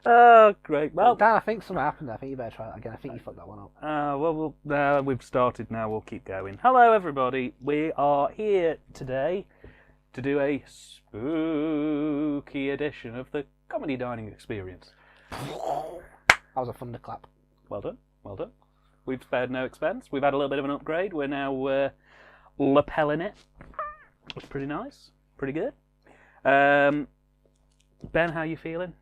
Oh, great. Well, Dan, I think something happened there. I think you better try that again. I think you fucked that one up. we've started now. We'll keep going. Hello, everybody. We are here today to do a spooky edition of the Comedy Dining Experience. That was a thunderclap. Well done. Well done. We've spared no expense. We've had a little bit of an upgrade. We're now lapelling it. It's pretty nice. Pretty good. Ben, how are you feeling?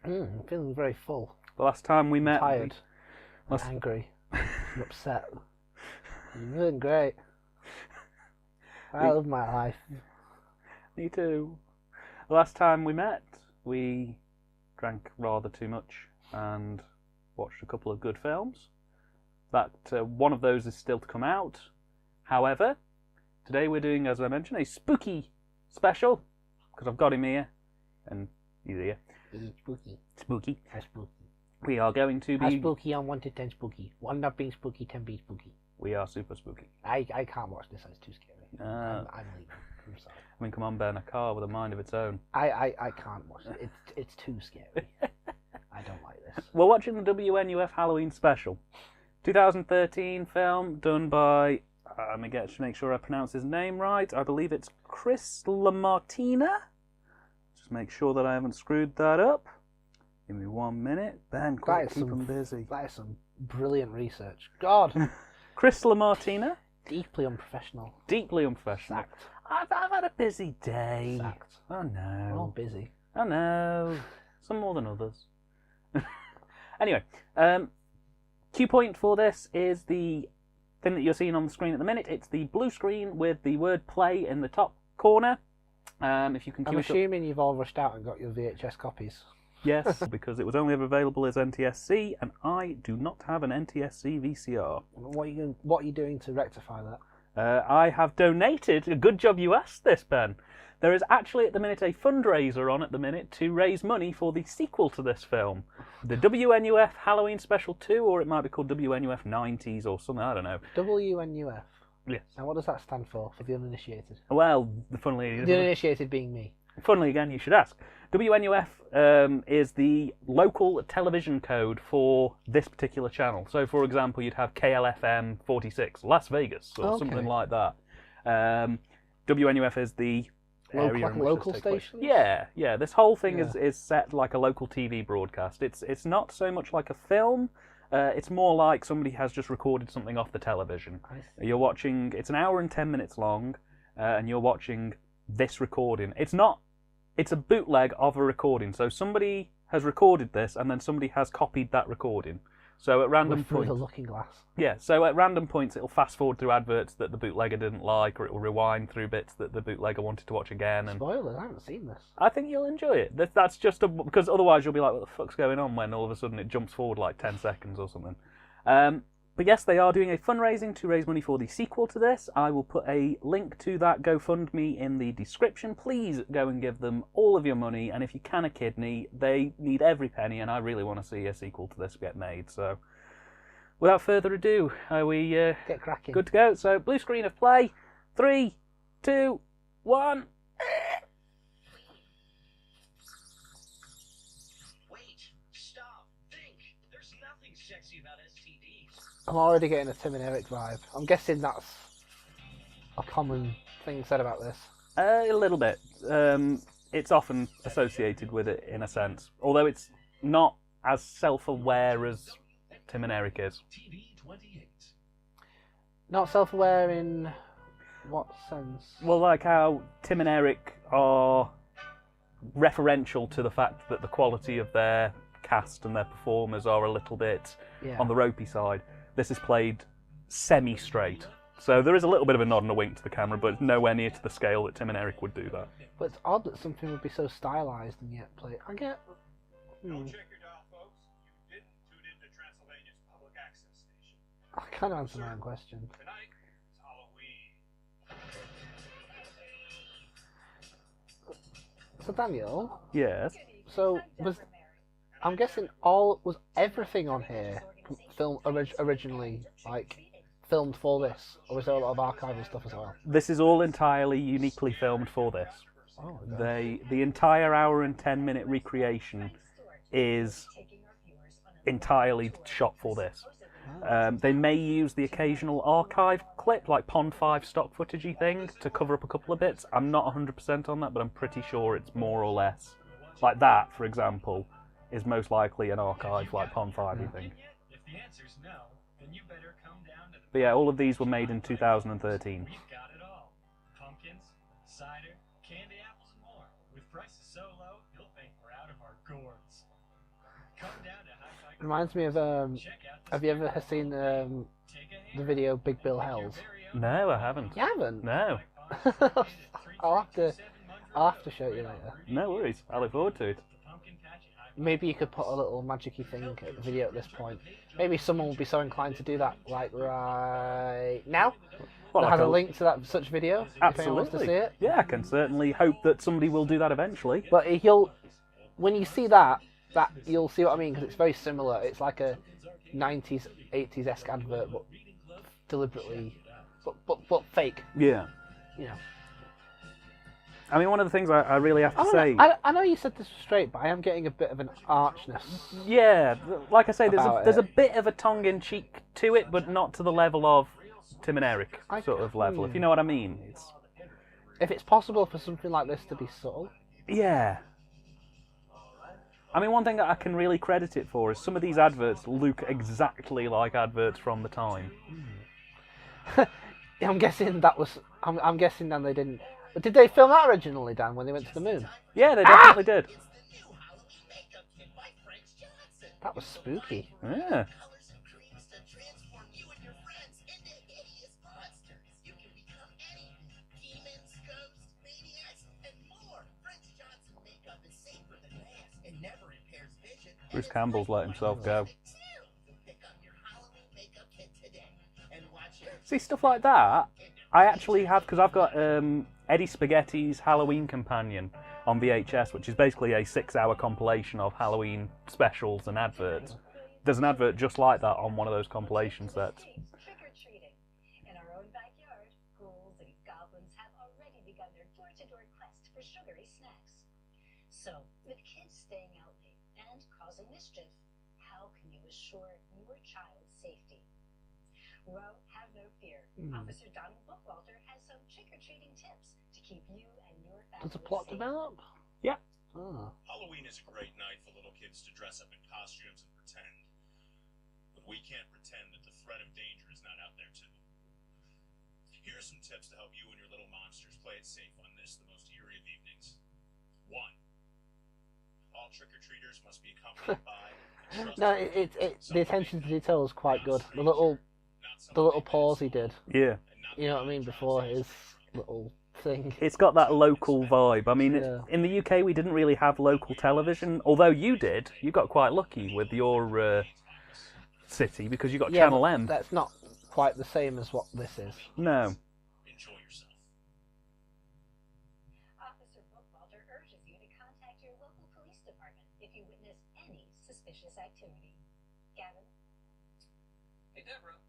I'm feeling very full. The last time we met... Tired. Angry. I'm upset. I'm feeling great. I love my life. Me too. The last time we met, we drank rather too much and watched a couple of good films. That one of those is still to come out. However, today we're doing, as I mentioned, a spooky special, because I've got him here, and he's here. Spooky. Spooky. How spooky. We are going to be... How spooky on 1 to 10 spooky. 1 not being spooky, 10 being spooky. We are super spooky. I can't watch this, it's too scary. I'm leaving. I'm sorry. I mean, come on, Ben, a car with a mind of its own. I can't watch it. It's too scary. I don't like this. We're watching the WNUF Halloween special. 2013 film done by... let me make sure I pronounce his name right. I believe it's Chris LaMartina. Just make sure that I haven't screwed that up. Give me 1 minute. Ben, quick, keep him busy. That is some brilliant research. God. Chris LaMartina. Deeply unprofessional. Deeply unprofessional. Sacked. I've had a busy day. Sacked. Oh no. We're all busy. Oh no. Some more than others. Anyway, cue point for this is the thing that you're seeing on the screen at the minute. It's the blue screen with the word play in the top corner. If you can I'm assuming you've all rushed out and got your VHS copies. Yes, because it was only ever available as NTSC, and I do not have an NTSC VCR. What are you doing to rectify that? I have donated. A good job you asked this, Ben. There is actually at the minute a fundraiser on at the minute to raise money for the sequel to this film, the WNUF Halloween Special 2, or it might be called WNUF 90s or something. I don't know. WNUF. Yes. Now, what does that stand for the uninitiated? Well, the uninitiated being me. Funnily again, you should ask. WNUF is the local television code for this particular channel. So, for example, you'd have KLFM 46, Las Vegas, or something like that. WNUF is the area in which local this takes station? place. Yeah. This whole thing is set like a local TV broadcast. It's not so much like a film. It's more like somebody has just recorded something off the television. You're watching. It's an hour and 10 minutes long, and you're watching this recording. It's a bootleg of a recording. So somebody has recorded this, and then somebody has copied that recording. So at random points, through the looking glass. Yeah. So at random points, it'll fast forward through adverts that the bootlegger didn't like, or it will rewind through bits that the bootlegger wanted to watch again. And Spoilers! I haven't seen this. I think you'll enjoy it. That's just because otherwise you'll be like, "What the fuck's going on?" When all of a sudden it jumps forward like 10 seconds or something. But yes, they are doing a fundraising to raise money for the sequel to this. I will put a link to that GoFundMe in the description. Please go and give them all of your money, and if you can a kidney, they need every penny, and I really want to see a sequel to this get made. So, without further ado, are we Get cracking. good to go? So, blue screen of play. 3, 2, 1. I'm already getting a Tim and Eric vibe. I'm guessing that's a common thing said about this. A little bit. It's often associated with it in a sense, although it's not as self-aware as Tim and Eric is. Not self-aware in what sense? Well, like how Tim and Eric are referential to the fact that the quality of their cast and their performers are a little bit on the ropey side. This is played semi-straight. So there is a little bit of a nod and a wink to the camera, but it's nowhere near to the scale that Tim and Eric would do that. But it's odd that something would be so stylized and yet play. I get. Don't check your dial, folks. You didn't tune into Transylvania's public access station. I kind of answered my own question. Tonight is Halloween. So Daniel. Yes. So I'm guessing was everything on here originally like filmed for this, or was there a lot of archival stuff as well? This is all entirely uniquely filmed for this. Oh, my God. The entire hour and 10-minute recreation is entirely shot for this. They may use the occasional archive clip, like Pond 5 stock footagey thing, to cover up a couple of bits. I'm not 100% on that, but I'm pretty sure it's more or less. Like that, for example, is most likely an archive, like Pond 5 thing. If the answer's no, then you better come down to the... But yeah, all of these were made in 2013. We've got it all. Pumpkins, cider, candy apples, and more. With prices so low, you'll think we're out of our gourds. Come down to Hi-Fi. Reminds me of have you ever seen the video Big Bill Hells? No, I haven't. You haven't? No. I'll have to show you later. No worries. I look forward to it. Maybe you could put a little magic-y thing at the video at this point. Maybe someone will be so inclined to do that, like, right now. Well, That has a link to that such video. If anyone wants to see Absolutely. it. Yeah, I can certainly hope that somebody will do that eventually. But when you see that you'll see what I mean, because it's very similar. It's like a 90s, 80s-esque advert, but deliberately, but fake. Yeah. You know. I mean, one of the things I really have to say... I know you said this was straight, but I am getting a bit of an archness. Yeah, like I say, there's a it. bit of a tongue-in-cheek to it, but not to the level of Tim and Eric sort of level, if you know what I mean. If it's possible for something like this to be subtle. Yeah. I mean, one thing that I can really credit it for is some of these adverts look exactly like adverts from the time. I'm guessing that was... I'm guessing then they didn't... But did they film that originally, Dan, when they went to the moon? Yeah, they definitely did. That was spooky. Yeah. Bruce Campbell's let himself go. See, stuff like that, I actually have, because I've got Eddie Spaghetti's Halloween Companion on VHS, which is basically a 6-hour compilation of Halloween specials and adverts. There's an advert just like that on one of those compilation sets. Trick-or-treating. In our own backyard, ghouls and goblins have already begun their door-to-door quest for sugary snacks. So, with kids staying out late and causing mischief, how can you assure your child's safety? Well, have no fear. Officer Donald Bookwalter has some trick-or-treating tips to keep you and your family Does the plot safe. develop? Yeah. Oh. Halloween is a great night for little kids to dress up in costumes and pretend. But we can't pretend that the threat of danger is not out there too. Here are some tips to help you and your little monsters play it safe on this, the most eerie of evenings. 1. All trick-or-treaters must be accompanied by... No, the attention to detail is quite good. The little pause he did. Yeah. You know what I mean? Before his little thing. It's got that local vibe. I mean, Yeah. in the UK we didn't really have local television, although you did. You got quite lucky with your city because you got Yeah, Channel but M. that's not quite the same as what this is. No. Enjoy yourself. Officer Bookwalter urges you to contact your local police department if you witness any suspicious activity. Gavin? Hey, Deborah,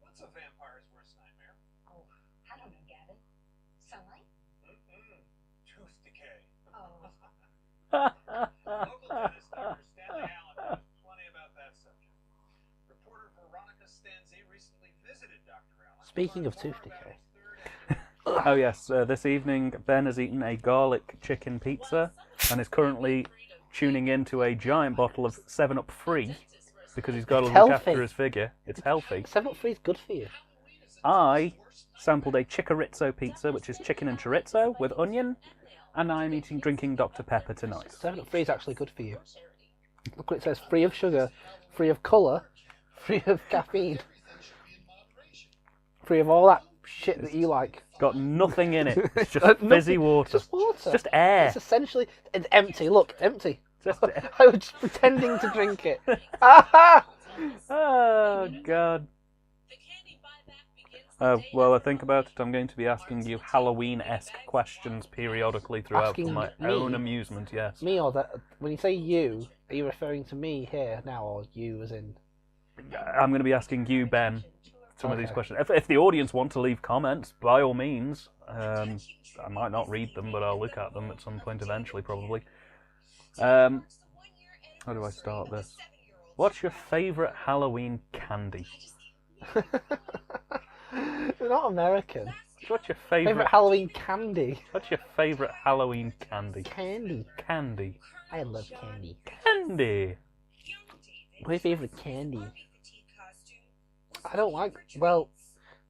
what's a vampire's worst nightmare? Oh, I don't know, Gavin. Sunlight? Tooth decay. Oh. Local dentist Dr. Stanley Allen knows plenty about that subject. Reporter Veronica Stanzi recently visited Dr. Allen. Speaking of tooth decay. Oh yes, this evening Ben has eaten a garlic chicken pizza and is currently tuning into a giant bottle of 7-Up Free because he's got to It's look healthy. after his figure. It's healthy. 7 Up Free is good for you. I sampled a chicorizo pizza, which is chicken and chorizo with onion, and I'm drinking Dr. Pepper tonight. 7 Up Free is actually good for you. Look what it says: free of sugar, free of colour, free of caffeine, free of all that shit that you like. Got nothing in it. It's just Nothing. fizzy water. Just water. Just air. It's essentially it's empty. Look, empty. Just I was just pretending to drink it. Ah! Oh, God. Well, I think about it, I'm going to be asking you Halloween-esque questions periodically throughout Asking for my me? own amusement, yes. Me or that? When you say you, are you referring to me here now, or you as in? I'm going to be asking you, Ben, some of these Okay. questions. If the audience want to leave comments, by all means, I might not read them, but I'll look at them at some point eventually, probably. How do I start this? What's your favourite Halloween candy? They're not American. What's your Favourite favourite? Halloween candy? What's your favourite Halloween candy? Candy. Candy. I love candy. Candy. My favourite candy? I don't like... Well,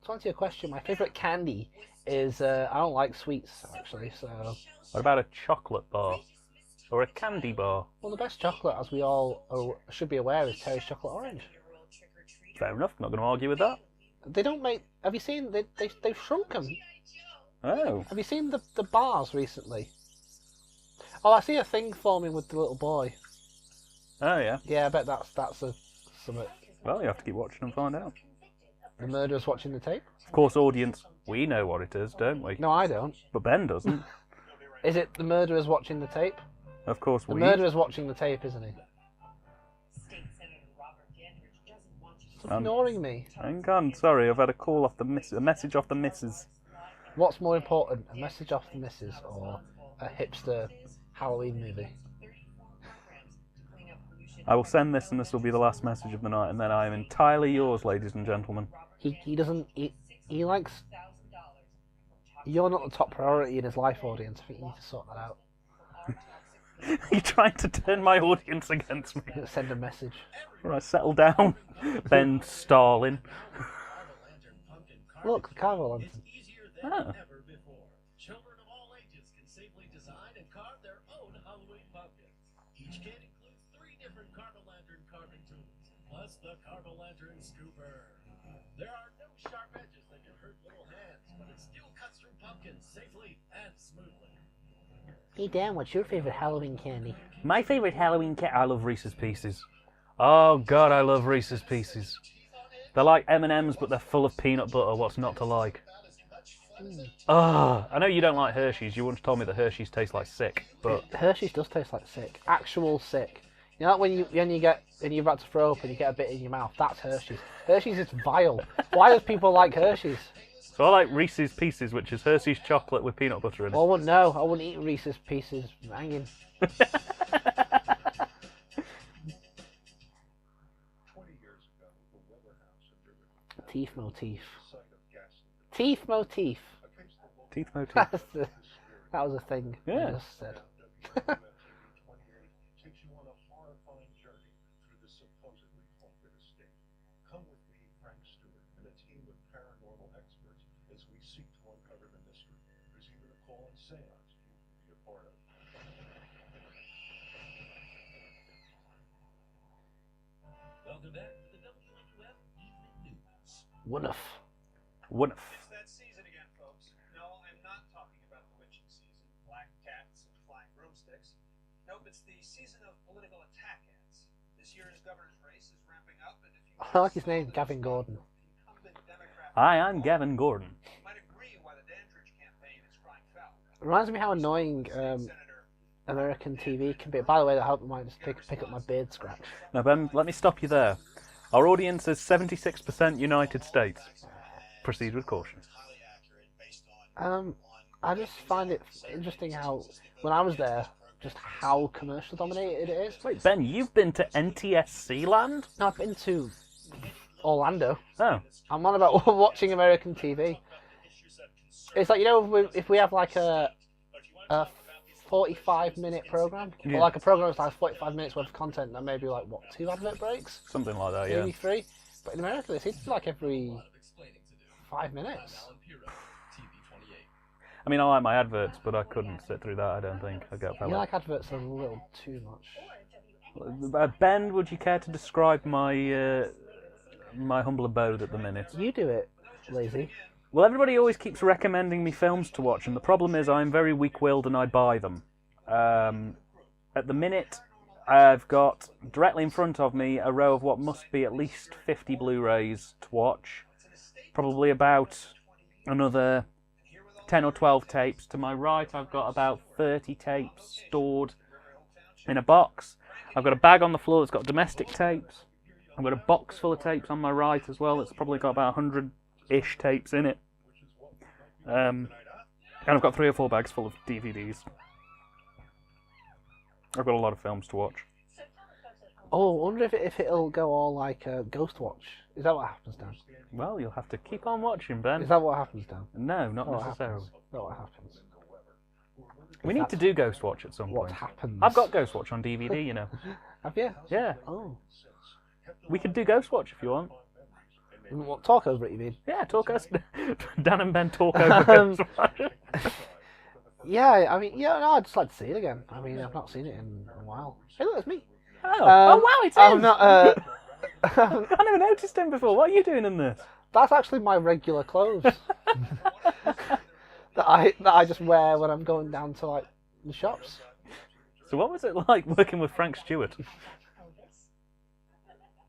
to answer your question, my favourite candy is... I don't like sweets, actually, so... What about a chocolate bar? Or a candy bar? Well, the best chocolate, as we all should be aware, is Terry's Chocolate Orange. Fair enough, not going to argue with that. They don't make... Have you seen... They've shrunk them. Oh. Have you seen the bars recently? Oh, I see a thing forming with the little boy. Oh, yeah. Yeah, I bet that's something. Well, you have to keep watching and find out. The murderer's watching the tape? Of course, audience, we know what it is, don't we? No, I don't. But Ben doesn't. Is it the murderer's watching the tape? Of course, The we... murderer's watching the tape, isn't he? Stop ignoring me. Hang on, sorry, I've had a call off the a message off the missus. What's more important, a message off the missus or a hipster Halloween movie? I will send this and this will be the last message of the night, and then I am entirely yours, ladies and gentlemen. He doesn't... He likes... You're not the top priority in his life, audience. I think you need to sort that out. You're trying to turn my audience against me. Send a message. Alright, settle down, Ben Starlin. Look, the cargo lantern. Ah. Children of all ages can safely design and carve their own Halloween pumpkins. Each kit includes 3 different cargo lantern carving tools, plus the cargo lantern scooper. There are no sharp edges that can hurt little hands, but it still cuts through pumpkins safely and smoothly. Hey Dan, what's your favourite Halloween candy? My favourite Halloween I love Reese's Pieces. Oh god, I love Reese's Pieces. They're like M&M's, but they're full of peanut butter. What's not to like? I know you don't like Hershey's. You once told me that Hershey's taste like sick, but Hershey's does taste like sick. Actual sick. You know, like when you're about to throw up and you get a bit in your mouth. That's Hershey's. Hershey's is vile. Why do people like Hershey's? so I like Reese's Pieces, which is Hershey's chocolate with peanut butter in it. Well, I wouldn't know. I wouldn't eat Reese's Pieces. Hanging. 20 years ago, the Weather House in Riverton, Teeth motif. site of gas Teeth motif. against the wall, Teeth motif. That was a thing. Yeah. I just said. 28 takes you on a horrifying journey through the supposedly haunted estate. Come with me, Frank Stewart, and a team of paranormal experts as we seek to uncover the mystery. There's even a call-in seance you can be a part of. Welcome back to the WNUF Evening News. WNUF. WNUF. It's that season again, folks. No, I'm not talking about the witching season, black cats and flying broomsticks. Nope, it's the season of political attack ads. This year's governor's race is ramping up, and if you I like his name, Gavin Gordon. incumbent Democrat Hi, I'm Gavin Gordon. you might agree why the Dandridge campaign is crying foul. Reminds me how annoying Senator American TV can be. By the way, I hope I might just pick up my beard scratch. Now, Ben, let me stop you there. Our audience is 76% United States. Proceed with caution. Highly accurate based on I just find it interesting how, when I was there, just how commercial dominated it is. Wait, Ben, you've been to NTSC land? No, I've been to Orlando. Oh. I'm on about watching American TV. It's like, you know, if we have like a 45-minute program, Yeah. or like a program that's like 45 minutes worth of content, and maybe like, what, 2 advert breaks? Something like that, yeah. Maybe 3? But in America, they seem to do like every 5 minutes. I mean, I like my adverts, but I couldn't sit through that, I don't think. I get fed You up. like adverts a little too much. Ben, would you care to describe my my humble abode at the minute? You do it, lazy. Well, everybody always keeps recommending me films to watch, and the problem is I'm very weak-willed and I buy them. At the minute, I've got directly in front of me a row of what must be at least 50 Blu-rays to watch. Probably about another 10 or 12 tapes. To my right, I've got about 30 tapes stored in a box. I've got a bag on the floor that's got domestic tapes. I've got a box full of tapes on my right as well. It's probably got about 100-ish tapes in it. And I've got 3 or 4 bags full of DVDs. I've got a lot of films to watch. Oh, I wonder if it'll go all like Ghost Watch. Is that what happens, Dan? Well, you'll have to keep on watching, Ben. Is that what happens, Dan? No, not What necessarily. happens? Is that what happens? We need to do Ghost Watch at some What point. happens? I've got Ghost Watch on DVD, you know. Have you? Yeah. Oh. We could do Ghost Watch if you want. What, talk over it, you mean? Yeah, talk us. Dan and Ben talk over Ghost Watch. Yeah, I mean, yeah, no, I'd just like to see it again. I mean, I've not seen it in a while. Hey, look, it's me. Oh, wow, it is! I'm not, I never noticed him before. What are you doing in this? that's actually my regular clothes. that I just wear when I'm going down to, like, the shops. So what was it like working with Frank Stewart?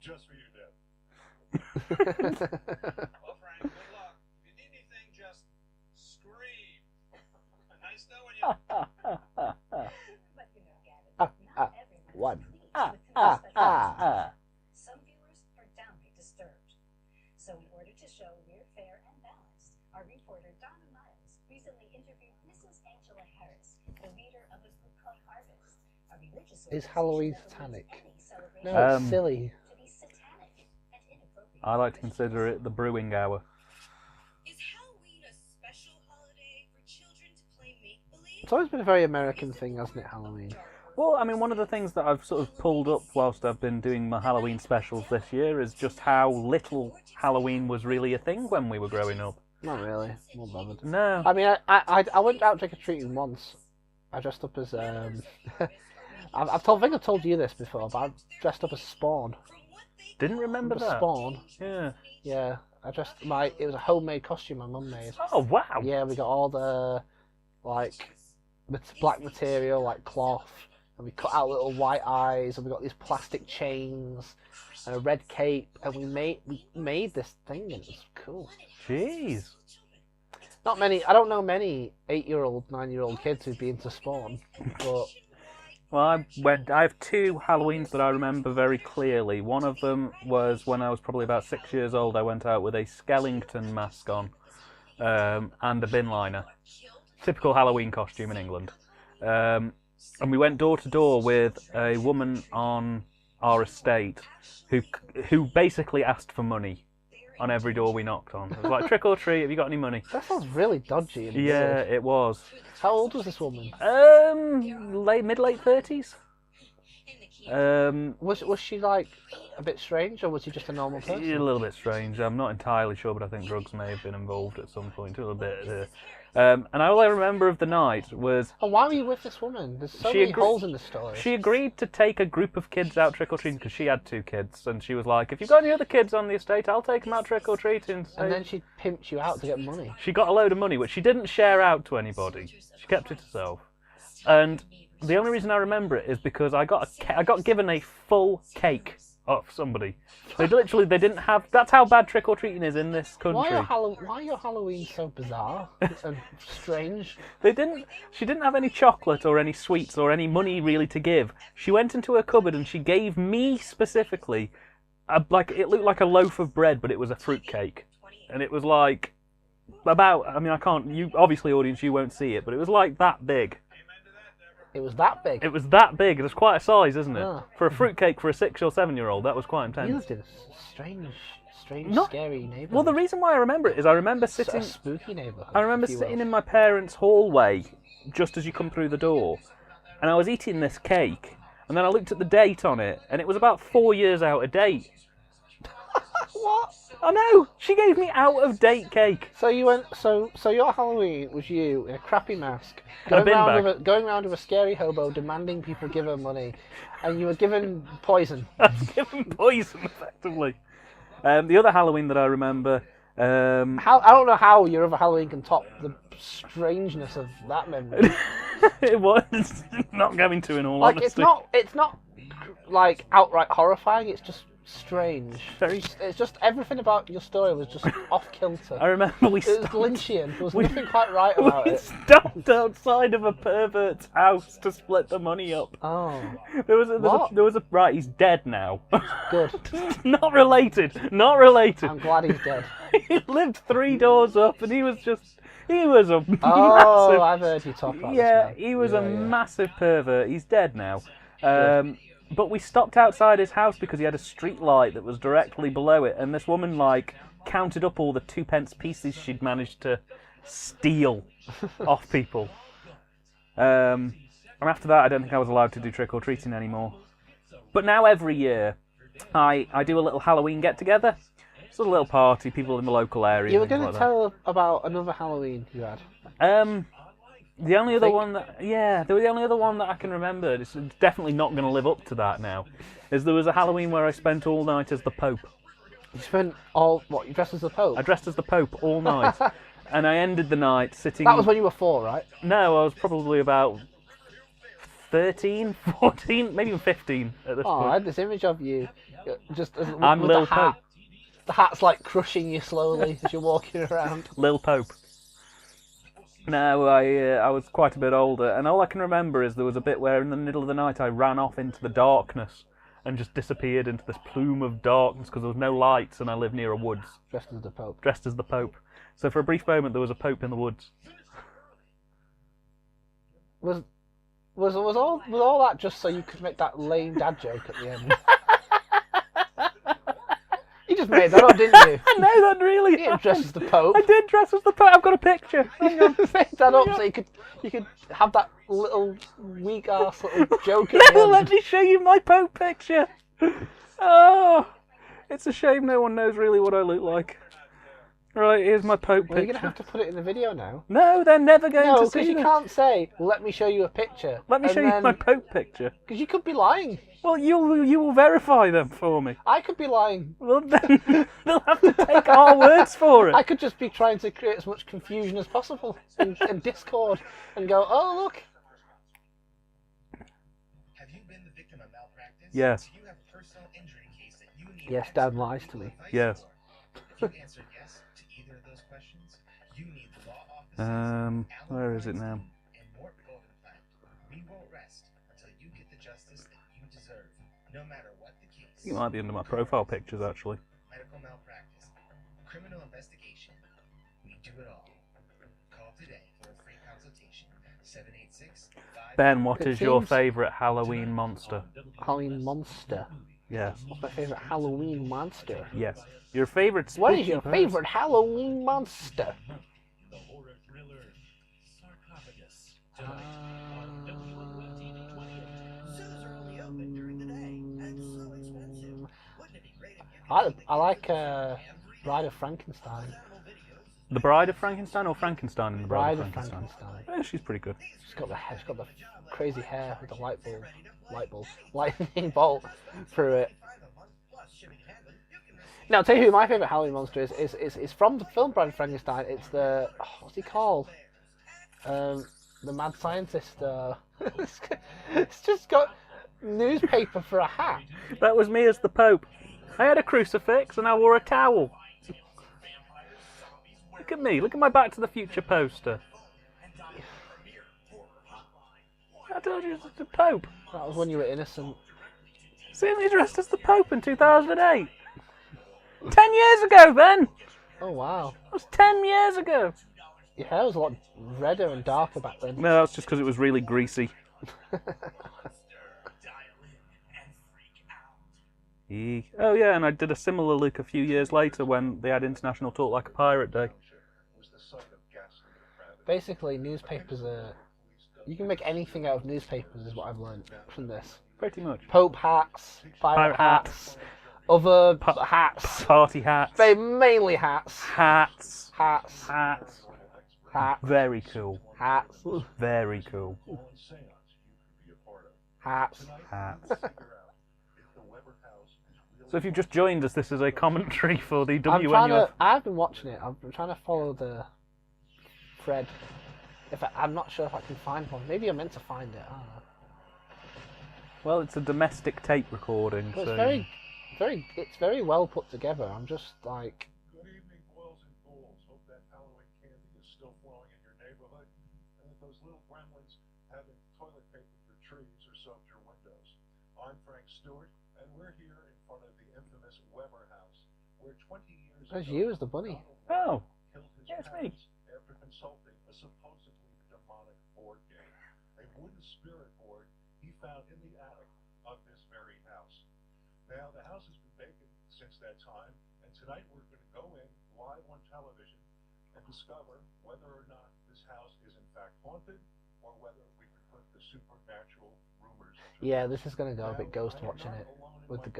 Just for you, Deb. Well, Frank, good luck. If you need anything, just scream. Nice knowing you. But you know, Gavin, not everyone one. is pleased with the special. Some viewers are downright disturbed. So in order to show we're fair and balanced, our reporter Donna Miles recently interviewed Mrs. Angela Harris, the leader of a group called Harvest, a religious Is organization Halloween that satanic? believes any celebration No, it's Um, silly. to be satanic and inappropriate. I like to consider it the brewing hour. Is Halloween a special holiday for children to play make-believe? It's always been a very American thing, hasn't it, Halloween? Well, I mean, one of the things that I've sort of pulled up whilst I've been doing my Halloween specials this year is just how little Halloween was really a thing when we were growing up. Not really. Not bothered. No. I mean, I went out trick-or-treating once. I dressed up as, I think I've told you this before, but I dressed up as Spawn. Didn't remember Remember that. Spawn? Yeah. Yeah. It was a homemade costume my mum made. Oh, wow. Yeah, we got all the, like, black material, like cloth, and we cut out little white eyes, and we got these plastic chains, and a red cape, and we made this thing, and it was cool. Jeez. I don't know many 8-year-old, 9-year-old kids who'd be into Spawn, but Well, I have 2 Halloweens that I remember very clearly. One of them was when I was probably about 6 years old. I went out with a Skellington mask on and a bin liner. Typical Halloween costume in England. And we went door to door with a woman on our estate who basically asked for money on every door we knocked on. It was like, trick or treat, have you got any money? that sounds really dodgy and Yeah, weird. it was. How old was this woman? Mid-late 30s. Was she like a bit strange, or was she just a normal A person? little bit strange. I'm not entirely sure, but I think drugs may have been involved at some point. A little bit. And all I remember of the night was And why were you with this woman? There's so She many agree- holes in the story. she agreed to take a group of kids out trick-or-treating because she had 2 kids. And she was like, if you've got any other kids on the estate, I'll take them out trick-or-treating. So And then she pimped you out to get money. she got a load of money, which she didn't share out to anybody. She kept it herself. And the only reason I remember it is because I got given a full cake off somebody. They didn't have. That's how bad trick or treating is in this country. Why are your Halloween so bizarre and strange? She didn't have any chocolate or any sweets or any money really to give. She went into her cupboard and she gave me specifically, it looked like a loaf of bread, but it was a fruit cake, and it was like obviously audience, you won't see it, but it was like that big. It was that big. It was that big. It was quite a size, isn't it? Yeah. For a fruitcake for a 6 or 7-year-old, that was quite You intense. lived in a strange, Not- scary neighbourhood. Well, the reason why I remember it is I remember A sitting. spooky neighbourhood. I remember if you will. sitting in my parents' hallway just as you come through the door, and I was eating this cake, and then I looked at the date on it, and it was about 4 years out of date. What? I know. She gave me out of date cake. So you went. So your Halloween was you in a crappy mask, And a bin bag. going around with a scary hobo, demanding people give her money, and you were given poison. I was given poison, effectively. The other Halloween that I remember. I don't know how your other Halloween can top the strangeness of that memory. It was not going to, in all Like honesty. it's not like outright horrifying. It's just strange. Very. It's just everything about your story was just off kilter. I remember we It was stopped. Lynchian. There was nothing quite right about We it. stopped outside of a pervert's house to split the money up. Oh, There was a right. He's dead now. good. Not related. Not related. I'm glad he's dead. He lived 3 doors up, and he was just He was a Oh, massive... I've heard you talk about Yeah, this man. he was a Yeah. massive pervert. He's dead now. But we stopped outside his house because he had a street light that was directly below it, and this woman, like, counted up all the 2p pieces she'd managed to steal off people. And after that, I don't think I was allowed to do trick-or-treating anymore. But now every year, I do a little Halloween get-together. It's a little party, people in the local area. You were going going to tell about another Halloween you had. The only other one that, the only other one that I can remember, it's definitely not going to live up to that now, is there was a Halloween where I spent all night as the Pope. You spent you dressed as the Pope? I dressed as the Pope all night, and I ended the night sitting... That was when you were 4, right? No, I was probably about 13, 14, maybe even 15 at this point. I had this image of you, just as, I'm with Lil the hat. Pope. The hat's like crushing you slowly as you're walking around. Lil Pope. No, I was quite a bit older, and all I can remember is there was a bit where in the middle of the night I ran off into the darkness and just disappeared into this plume of darkness because there was no lights and I live near a woods. Dressed as the Pope. Dressed as the Pope. So for a brief moment there was a Pope in the woods. Was all that just so you could make that lame dad joke at the end? You just made that up, didn't you? No, that really You didn't dress as the Pope. I did dress as the Pope. I've got a picture. Hang on. You made that up so you could have that little weak ass little joke at the No, end. let me show you my Pope picture. Oh, it's a shame no one knows really what I look like. Right, here's my Pope Well, you're picture. going to have to put it in the video now. No, they're never going No, to see because you it. can't say, let me show you a picture. Let me show you my Pope picture. Because you could be lying. Well, you will verify them for me. I could be lying. Well, then they'll have to take our words for it. I could just be trying to create as much confusion as possible in Discord and go, oh, look. Have you been the victim of malpractice? Yes. Do you have a personal injury case that you need Yes, Dad lies to me. Yes. If you answered yes to either of those questions, you need the law offices. Where is it now? And Mort Goldenplant. We won't rest until you get the justice that you deserve, no matter what the case. It might be under my profile pictures, actually. Medical malpractice, criminal investigation. We do it all. Call today for a free consultation. 786 Ben, what It is your seems- favourite Halloween monster? Halloween monster. Yes. What's my favourite Halloween monster? Yes. Your favourite What spooky is your person? favourite Halloween monster? The horror thriller Sarcophagus. Tonight on WNUF TV 28. Zoos are only open during the day and so expensive. Wouldn't it be great if you could I like Bride of Frankenstein. The Bride of Frankenstein or Frankenstein in the Bride, Bride of Frankenstein? Frankenstein. Yeah, she's pretty good. She's got the crazy hair with the lightning bolt through it. Now, I'll tell you who my favourite Halloween monster is from the film Bride of Frankenstein. It's the what's he called? The mad scientist. It's just got newspaper for a hat. That was me as the Pope. I had a crucifix and I wore a towel. Look at me. Look at my Back to the Future poster. I told you it's the Pope. That was when you were innocent. See me dressed as the Pope in 2008. 10 years ago, then. Oh wow, That was 10 years ago. your hair was a lot redder and darker back then. No, that's just because it was really greasy. Oh yeah, and I did a similar look a few years later when they had International Talk Like a Pirate Day. Basically, newspapers are. You can make anything out of newspapers, is what I've learned from this. Pretty much. Pope hats, pirate Pirate hats. hats, other hats. Party hats. They mainly hats. Hats. Hats. Hats. Hats. Very cool. Hats. Very cool. Hats. Hats. So if you've just joined us, this is a commentary for the WNUF. I've been watching it. I'm trying to follow the thread. I'm not sure if I can find one. Maybe I'm meant to find it. I don't know. Well, it's a domestic tape recording. But so it's very well put together. I'm just like, Good evening, boys and ghouls. Hope that Halloween candy is still flowing in your neighborhood, and that those little gremlins haven't toilet papered your trees or soaked your windows. I'm Frank Stewart, and we're here in front of the infamous Weber House, where 20 years there's ago, you as the bunny. Oh, Donald killed his yeah, it's me. parents after consulting a supposedly demonic board game, a wooden spirit board he found in the attic of this very house. Now, the house has been vacant since that time, and tonight we're going to go in live on television and discover whether or not this house is in fact haunted, or whether we can put the supernatural rumors. Yeah, this is going to go a bit ghost watching it with the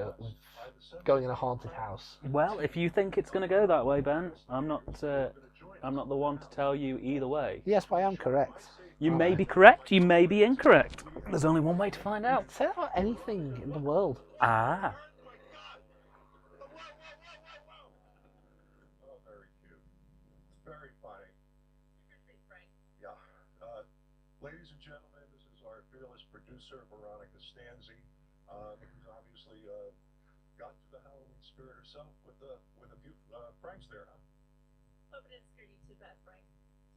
going in a haunted house. Well, if you think it's going to go that way, Ben, I'm not the one to tell you either way. Yes, but I am correct. You may be correct, you may be incorrect. There's only one way to find out. Say that about anything in the world. Ah. Oh, very cute. Very funny. Yeah. Ladies and gentlemen, this is our fearless producer, Veronica Stanzi, who's obviously got to the Halloween spirit herself with a few pranks there, huh? Hope it didn't scare you too bad, Frank.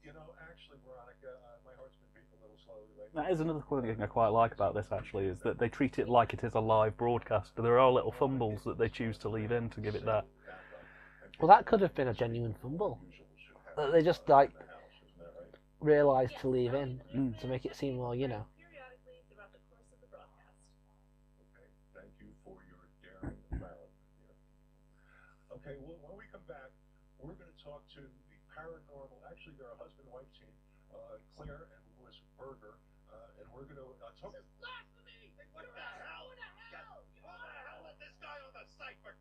You know, actually, Veronica, my heart's been beating a little slowly lately. That is another thing I quite like about this, actually, is that they treat it like it is a live broadcast. There are little fumbles that they choose to leave in to give it that. Well, that could have been a genuine fumble. They just, like, realised to leave in to make it seem more, you know. Periodically throughout the course of the broadcast. Okay, thank you for your daring avowal. Okay, well, when we come back, we're going to talk to the paranormal, actually they're a husband-wife team, Claire and Louis Berger, and we're going to talk... This is blasphemy! What the hell? What the hell? Who the hell let this guy on the site for...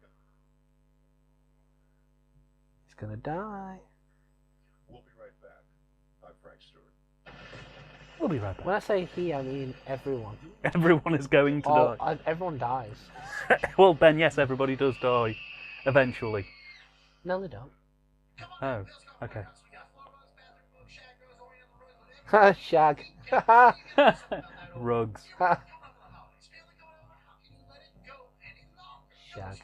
He's gonna die. We'll be right back. I'm Frank Stewart. We'll be right back. When I say he, I mean everyone. Everyone is going to die. Everyone dies. Well, Ben, yes, everybody does die. Eventually. No, they don't. Oh, okay. Shag. Rugs. Shag.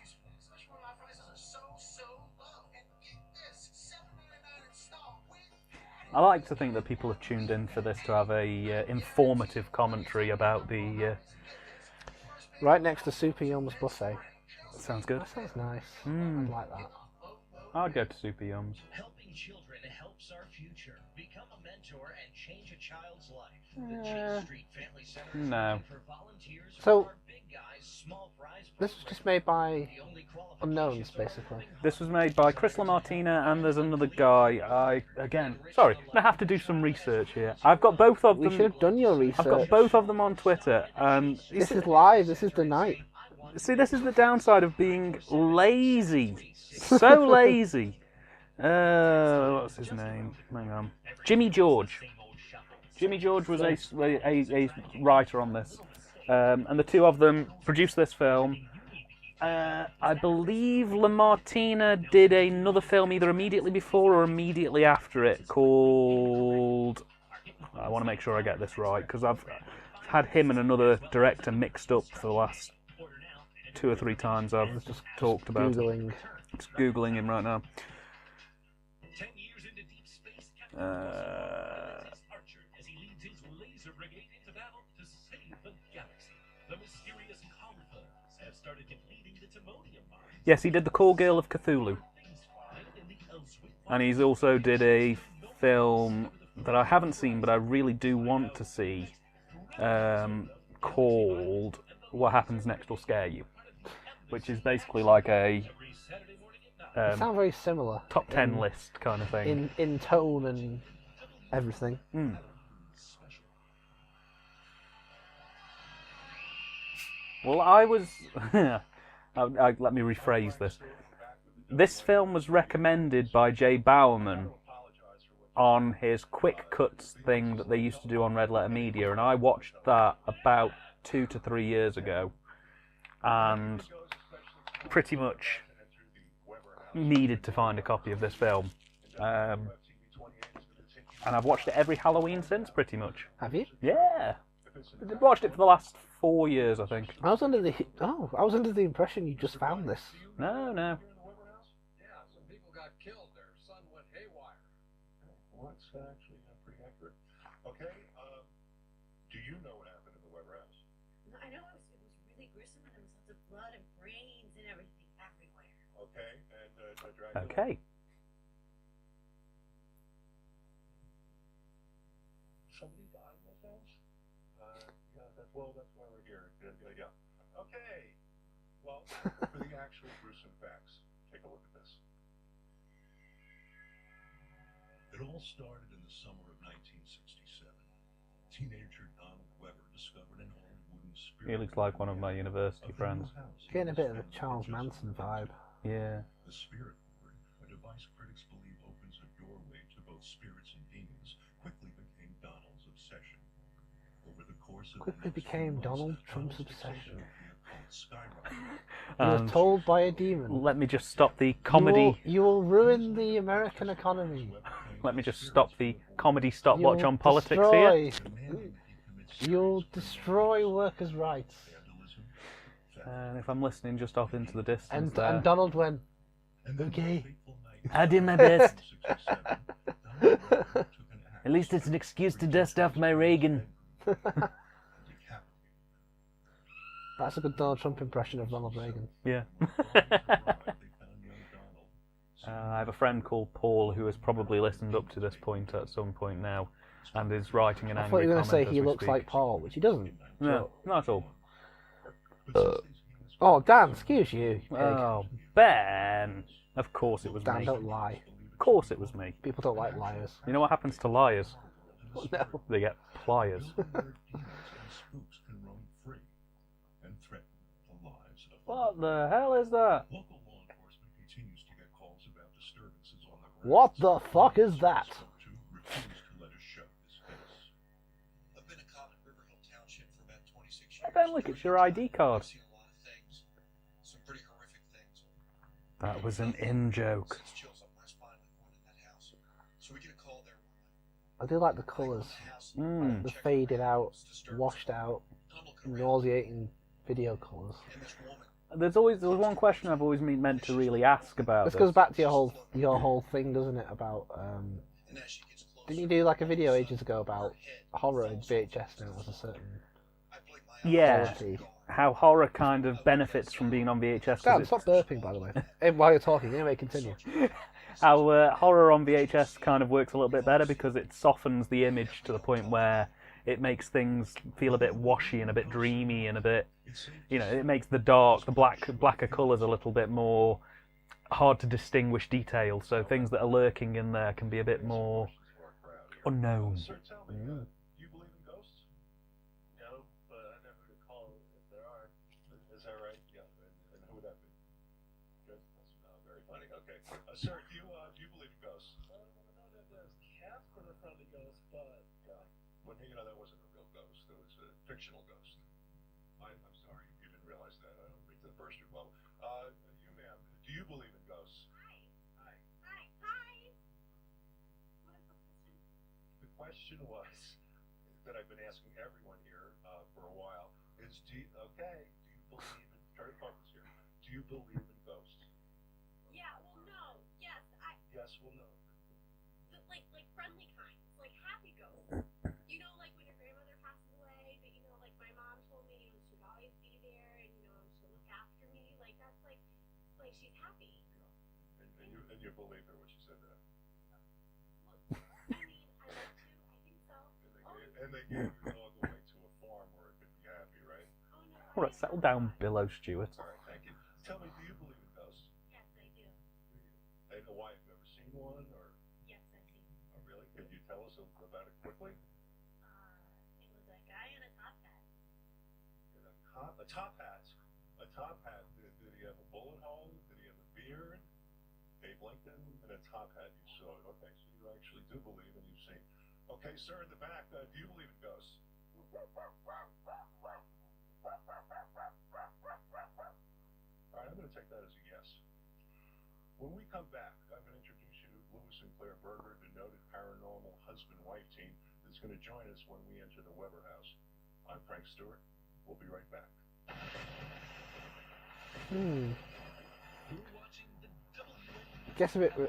I like to think that people have tuned in for this to have a informative commentary about the... Right next to Super Yum's buffet. Sounds good. That sounds nice. Mm. I like that. I'd go to Super Yums. Helping children helps our future. Become a mentor and change a child's life. The Chase Street Family Center is No. looking for volunteers who So, are big guys, small prize this was just made by The only unknowns, qualifications are basically. This was made by Chris LaMartina, and there's another guy. Sorry, I have to do some research here. I've got both of We them. should have done your research. I've got both of them on Twitter, and This is live. This is the night. see, this is the downside of being lazy. So lazy. What's his name? Hang on. Jimmy George. Jimmy George was a writer on this, and the two of them produced this film. I believe LaMartina did another film either immediately before or immediately after it called... I want to make sure I get this right, because I've had him and another director mixed up for the last 2 or 3 times I've just talked about Googling. it. Just Googling him right now. 10 years into deep space, Captain Archer as he leads his laser brigade into battle to save the galaxy. The mysterious conquerors have started depleting the Timonium mines. Yes, he did The Call Girl of Cthulhu. And he's also did a film that I haven't seen, but I really do want to see, called What Happens Next Will Scare You, which is basically like a It sounds very similar. top 10 list kind of thing. In tone and everything. Mm. Well, I was... let me rephrase this. This film was recommended by Jay Bowerman on his quick cuts thing that they used to do on Red Letter Media, and I watched that about 2 to 3 years ago, and pretty much needed to find a copy of this film. And I've watched it every Halloween since, pretty much. Have you? Yeah. I've watched it for the last 4 years, I think. I was under the impression you just found this. No. Yeah, some people got killed. Their son went haywire. Well, that's actually pretty accurate. Okay, do you know what happened in the Weber house? I know it was really gruesome and there was lots of blood and brains and everything everywhere. Okay, and Dracula? Okay. Well, that's why we're here. Yeah. Okay. Well, for the actual gruesome facts, take a look at this. It all started in the summer of 1967. Teenager Donald Weber discovered an old wooden spirit. He looks like one of my university friends. Getting a bit of a Charles Manson vibe. Yeah. The spirit board, a device critics believe opens a doorway to both spirits and demons, quickly became Donald's obsession. Over the course of Quickly became Donald Trump's obsession. He And was told by a demon. let me just stop the comedy. You will ruin the American economy. Let me just stop the comedy stopwatch You'll on politics here. You'll destroy workers' rights. And if I'm listening just off into the distance And there. Donald went, okay. I did my best. At least it's an excuse to dust off my Reagan. That's a good Donald Trump impression of Ronald Reagan. Yeah. I have a friend called Paul who has probably listened up to this point at some point now and is writing an I angry thought you were going comment to say as he we looks speak. like Paul, which he doesn't. No, not at all. Oh, Dan, excuse you. Pig. Oh, Ben! Of course it was Dan, me. don't lie. Of course it was me. People don't like liars. You know what happens to liars? No. They get pliers. What the hell is that? Local law enforcement continues to get calls about disturbances on the ground. What the fuck is that? Refused to let us show his face. I've been a cop in River Hill Township for about 26 years. Ben, look, it's your ID card. I've seen a lot of things. Some pretty horrific things. That was an in-joke. Sends chills up my spine like going in that house. So we get a call there one night. I do like the colours. The faded out, washed out, nauseating video colours. And this woman. There was one question I've always meant to really ask about This this. goes back to your whole thing, doesn't it? About And as she gets closer, didn't you do like a video ages ago about horror in VHS now as a certain I blink my eyes. Yeah, quality? how horror kind of benefits from being on VHS. 'cause Dan, it's- stop burping, by the way. While you're talking, anyway, continue. How horror on VHS kind of works a little bit better because it softens the image to the point where it makes things feel a bit washy and a bit dreamy and a bit, it makes the blacker colours a little bit more hard to distinguish detail. So things that are lurking in there can be a bit more unknown. Sir, tell me, do you believe in ghosts? No, but I never recall if there are. Is that right? Yeah. And who would that be? Good. That's very funny. Okay. Sir, do you believe in ghosts? I don't know that there's cats for the friendly ghost, but Well, that wasn't a real ghost. It was a fictional ghost. I'm sorry, you didn't realize that. I don't mean to burst your bubble. You, ma'am, do you believe in ghosts? Hi. Hi. Hi. What is the question? The question was that I've been asking everyone here for a while is, do you believe in, try to focus here, do you believe in ghosts? Yeah, well, no. Yes, Yes, well, no. like friendly kinds, like happy ghosts. You know, like when your grandmother passes away, but like my mom told me, she'd always be there and she'll look after me. Like that's like she's happy. And you believe her when she said that? I mean, I like to. I think so. And they gave the dog away to a farm where it could be happy, right? Oh no. All right, settle down, Billow Stewart. All right, thank you. Tell me, do you believe in ghosts? Yes, I do. And why, have you ever seen one, or? Yes, I do. Oh, really? Could you tell us about it quickly? It was a guy in a top hat. A top hat. A top hat. Did he have a bullet hole? Did he have a beard? Abe Lincoln and a top hat. You saw it. Okay, so you actually do believe and you've seen. Okay, sir, in the back, do you believe in ghosts? All right, I'm going to take that as a yes. When we come back, I'm going to introduce you to Lewis and Claire Berger, the noted paranormal husband-wife team that's going to join us when we enter the Weber house. I'm Frank Stewart. We'll be right back.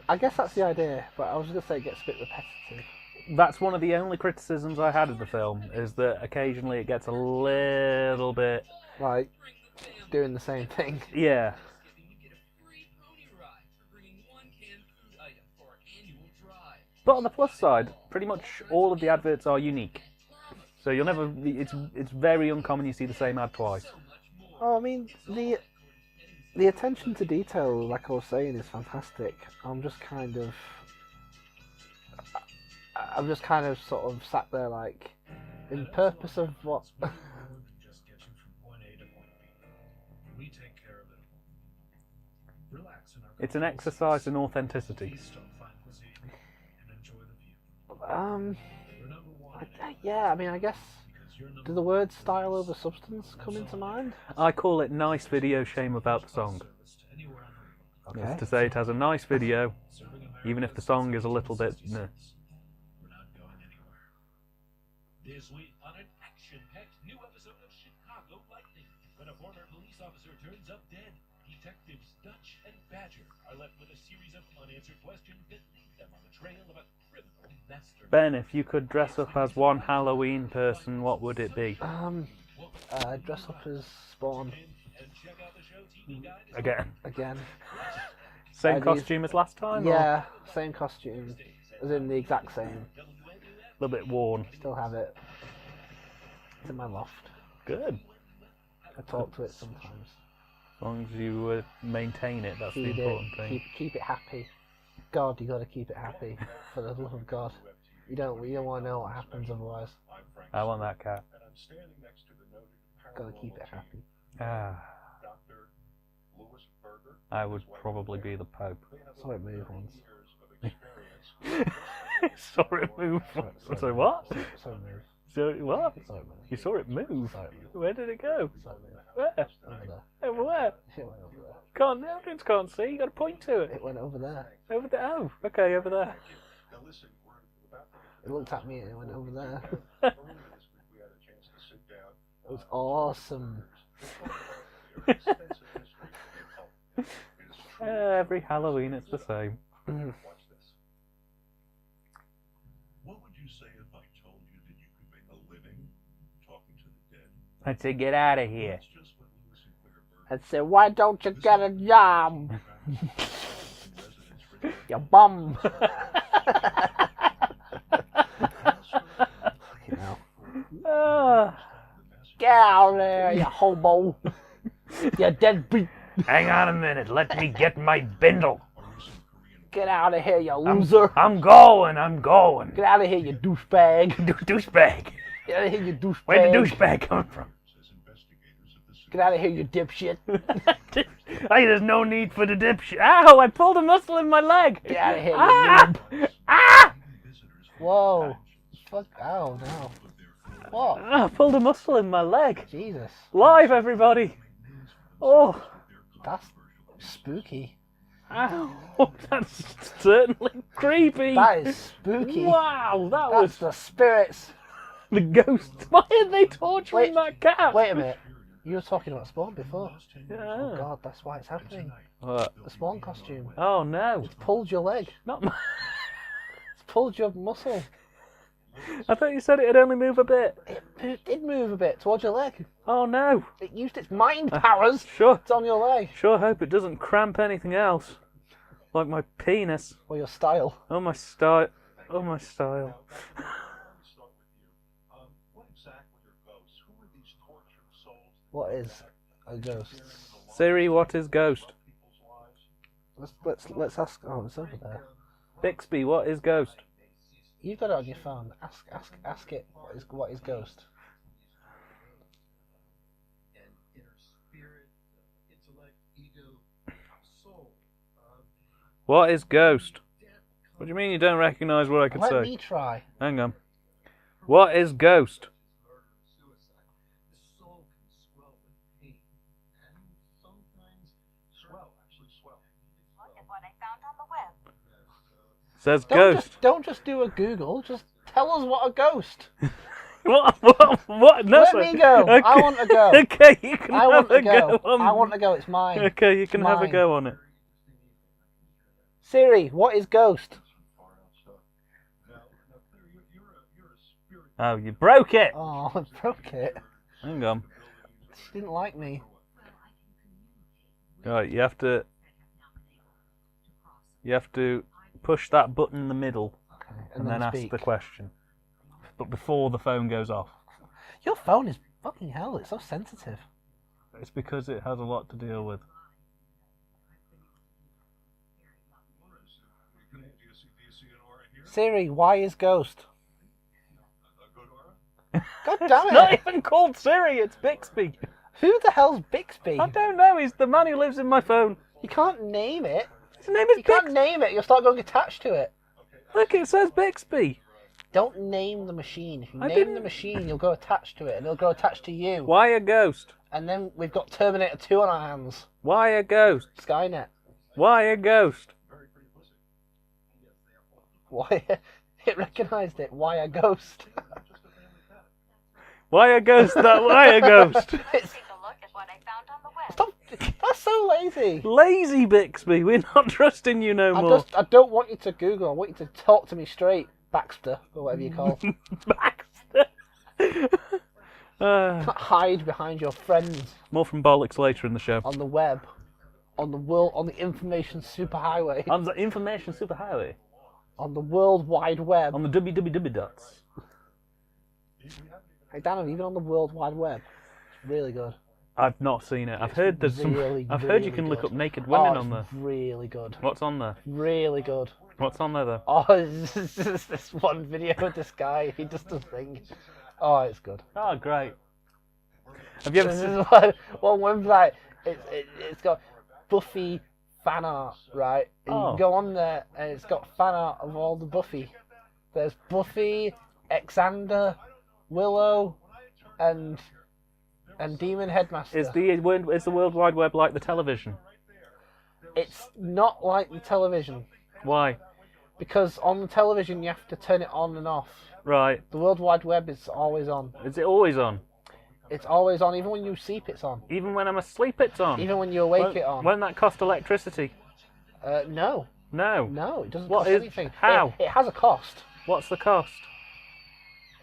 I guess that's the idea, but I was just going to say it gets a bit repetitive. That's one of the only criticisms I had of the film, is that occasionally it gets a little bit... Like, doing the same thing. Yeah. But on the plus side, pretty much all of the adverts are unique. So you'll never. It's very uncommon you see the same ad twice. Oh, I mean, the attention to detail, like I was saying, is fantastic. I'm just kind of sort of sat there like, in purpose of what? Just get you from point A to point B. We take care of it all. Relax in our It's an exercise in authenticity. feast on fine cuisine and enjoy the view. You're number one Yeah, I mean, I guess. because you're Do number the words style over substance come into mind? I call it nice video, shame about the song. service to anywhere on the world. Okay. It's to say it has a nice video, Serving even if the song is a little bit. Nah. We're not going anywhere. This week on an action-packed new episode of Chicago Lightning, when a former police officer turns up dead, detectives Dutch and Badger are left with a series of unanswered questions that lead them on the trail of a criminal mastermind. Ben, if you could dress up as one Halloween person, what would it be? Dress up as Spawn And check out the show TV guide. Again, again. same I'd costume as last time. Or Yeah, same costume, as in the exact same. a little bit worn. Still have it. It's in my loft. Good. I talk to it sometimes. As long as you maintain it, that's the Feed important it. thing. Keep it happy. God, you got to keep it happy. For the love of God, you don't want to know what happens otherwise. I want that cat. And I'm standing next to the noted Got to keep it happy. Ah, Dr. Louis Berger. I would probably be the Pope. They have Saw it move once. years of experience. Saw it move. So what? Saw it move. So what? Saw it move. You saw it move. Saw it move. Where did it go? Saw it move. Where? Over there. Over where? It went over there. Can't. The audience can't see. You got to point to it. It went over there. Over there. Oh, okay, over there. Now listen, we're about to It looked at me and it went over there. earlier this week we had a chance to sit down. It was awesome. Extensive history of it is true. Every Halloween, it's the same. Watch this. What would you say if I told you that you could make a living talking to the dead? I'd say get out of here. That's just what Louis and Claire Berger I'd say, why don't you get a job? residents for You bum. You know. Ah, Get out of there, you hobo. You deadbeat. hang on a minute. Let me get my bindle. Get out of here, you loser. I'm going. I'm going. Get out of here, you douchebag. Douchebag. Get out of here, you douchebag. Where'd the douchebag come from? as investigators of this Get out of here, you dipshit. Hey, there's no need for the dipshit. Ow! I pulled a muscle in my leg. Get out of here, you Ah! noob. Ah! visitors Whoa. Fuck. Oh, no. What? Ah, I pulled a muscle in my leg. Jesus. Live, everybody. Oh. That's spooky. Ow. That's certainly creepy. That is spooky. Wow, that That's was the spirits. the ghost. Why are they torturing that cat? Wait a minute. You were talking about Spawn before. Oh, Yeah. God, that's why it's happening. What? The Spawn costume. Oh no. It's pulled your leg. Not my... It's pulled your muscle. I thought you said it'd only move a bit. It did move a bit towards your leg. Oh no. It used its mind powers. Sure. It's on your leg. Sure hope it doesn't cramp anything else. Like my penis. Or your style. Oh my style. Oh my style. Let's start with you. What exactly are ghosts? Who are these tortured souls What is a ghost? Siri, what is ghost? people's lives? Let's ask. Oh, it's over there. Bixby, what is ghost? You've got it on your phone. Ask it. What is ghost? and inner spirit, intellect, ego, soul. What is ghost? What do you mean you don't recognise what I can Let say? me try. Hang on. What is ghost? Murder and suicide. The soul can swell with pain, and sometimes swell. Look at what I found on the web. Says ghost. Don't just do a Google. Just tell us what a ghost. What? No, Let sorry. me go. Okay. I want to go. Okay, you can I have want a to go. on. I want to go. It's mine. Okay, you can have a mine. go on it. Siri, what is ghost? Now, Claire, you're a spirit. Oh, you broke it. Oh, I broke it. Hang on. She didn't like me. Right, you have to push that button in the middle Okay, and then ask speak. the question. But before the phone goes off. Your phone is fucking hell. It's so sensitive. It's because it has a lot to deal with. Do you see an aura here? Siri, why is Ghost? A good aura? God damn It's it! not even called Siri, it's Bixby. Who the hell's Bixby? I don't know, he's the man who lives in my phone. You can't name it. His name is You can't Bixby. name it. You'll start going attached to it. Look, it says Bixby. Don't name the machine. If you I name didn't- the machine, you'll go attached to it, and it'll go attached to you. Why a ghost? And then we've got Terminator 2 on our hands. Why a ghost? Skynet. Why a ghost? Very pretty pussy. Why? It recognised it. Why a ghost? Why a ghost? Why a ghost? It's, Take a look at what I found on the web. stop. That's so lazy. Lazy Bixby, we're not trusting you no more. I don't want you to Google. I want you to talk to me straight, Baxter, or whatever you call. Baxter. Hide behind your friends More from bollocks later in the show. on the web, on the world, on the information superhighway, On the information superhighway. on the World Wide Web. On the www dots. Hey Dan, even on the World Wide Web, it's really good. I've not seen it. I've heard there's some. really, I've heard you really can look good. up naked women Oh, on there. it's really good. What's on there? Really good. What's on there though? Oh, it's just this one video of this guy. He does the thing. Oh, it's good. Oh, great. Have you ever This seen? is one website. It's got Buffy fan art, right? And Oh. you go on there, and it's got fan art of all the Buffy. There's Buffy, Xander, Willow, and Demon Headmaster. Is the World Wide Web like the television? It's not like the television, Why? because on the television you have to turn it on and off. Right. The World Wide Web is always on. Is it always on? It's always on, even when you sleep it's on. Even when I'm asleep, it's on. Even when you awake Won't- it on. Won't that cost electricity? No, No. it doesn't What cost is- anything. how? It has a cost. What's the cost?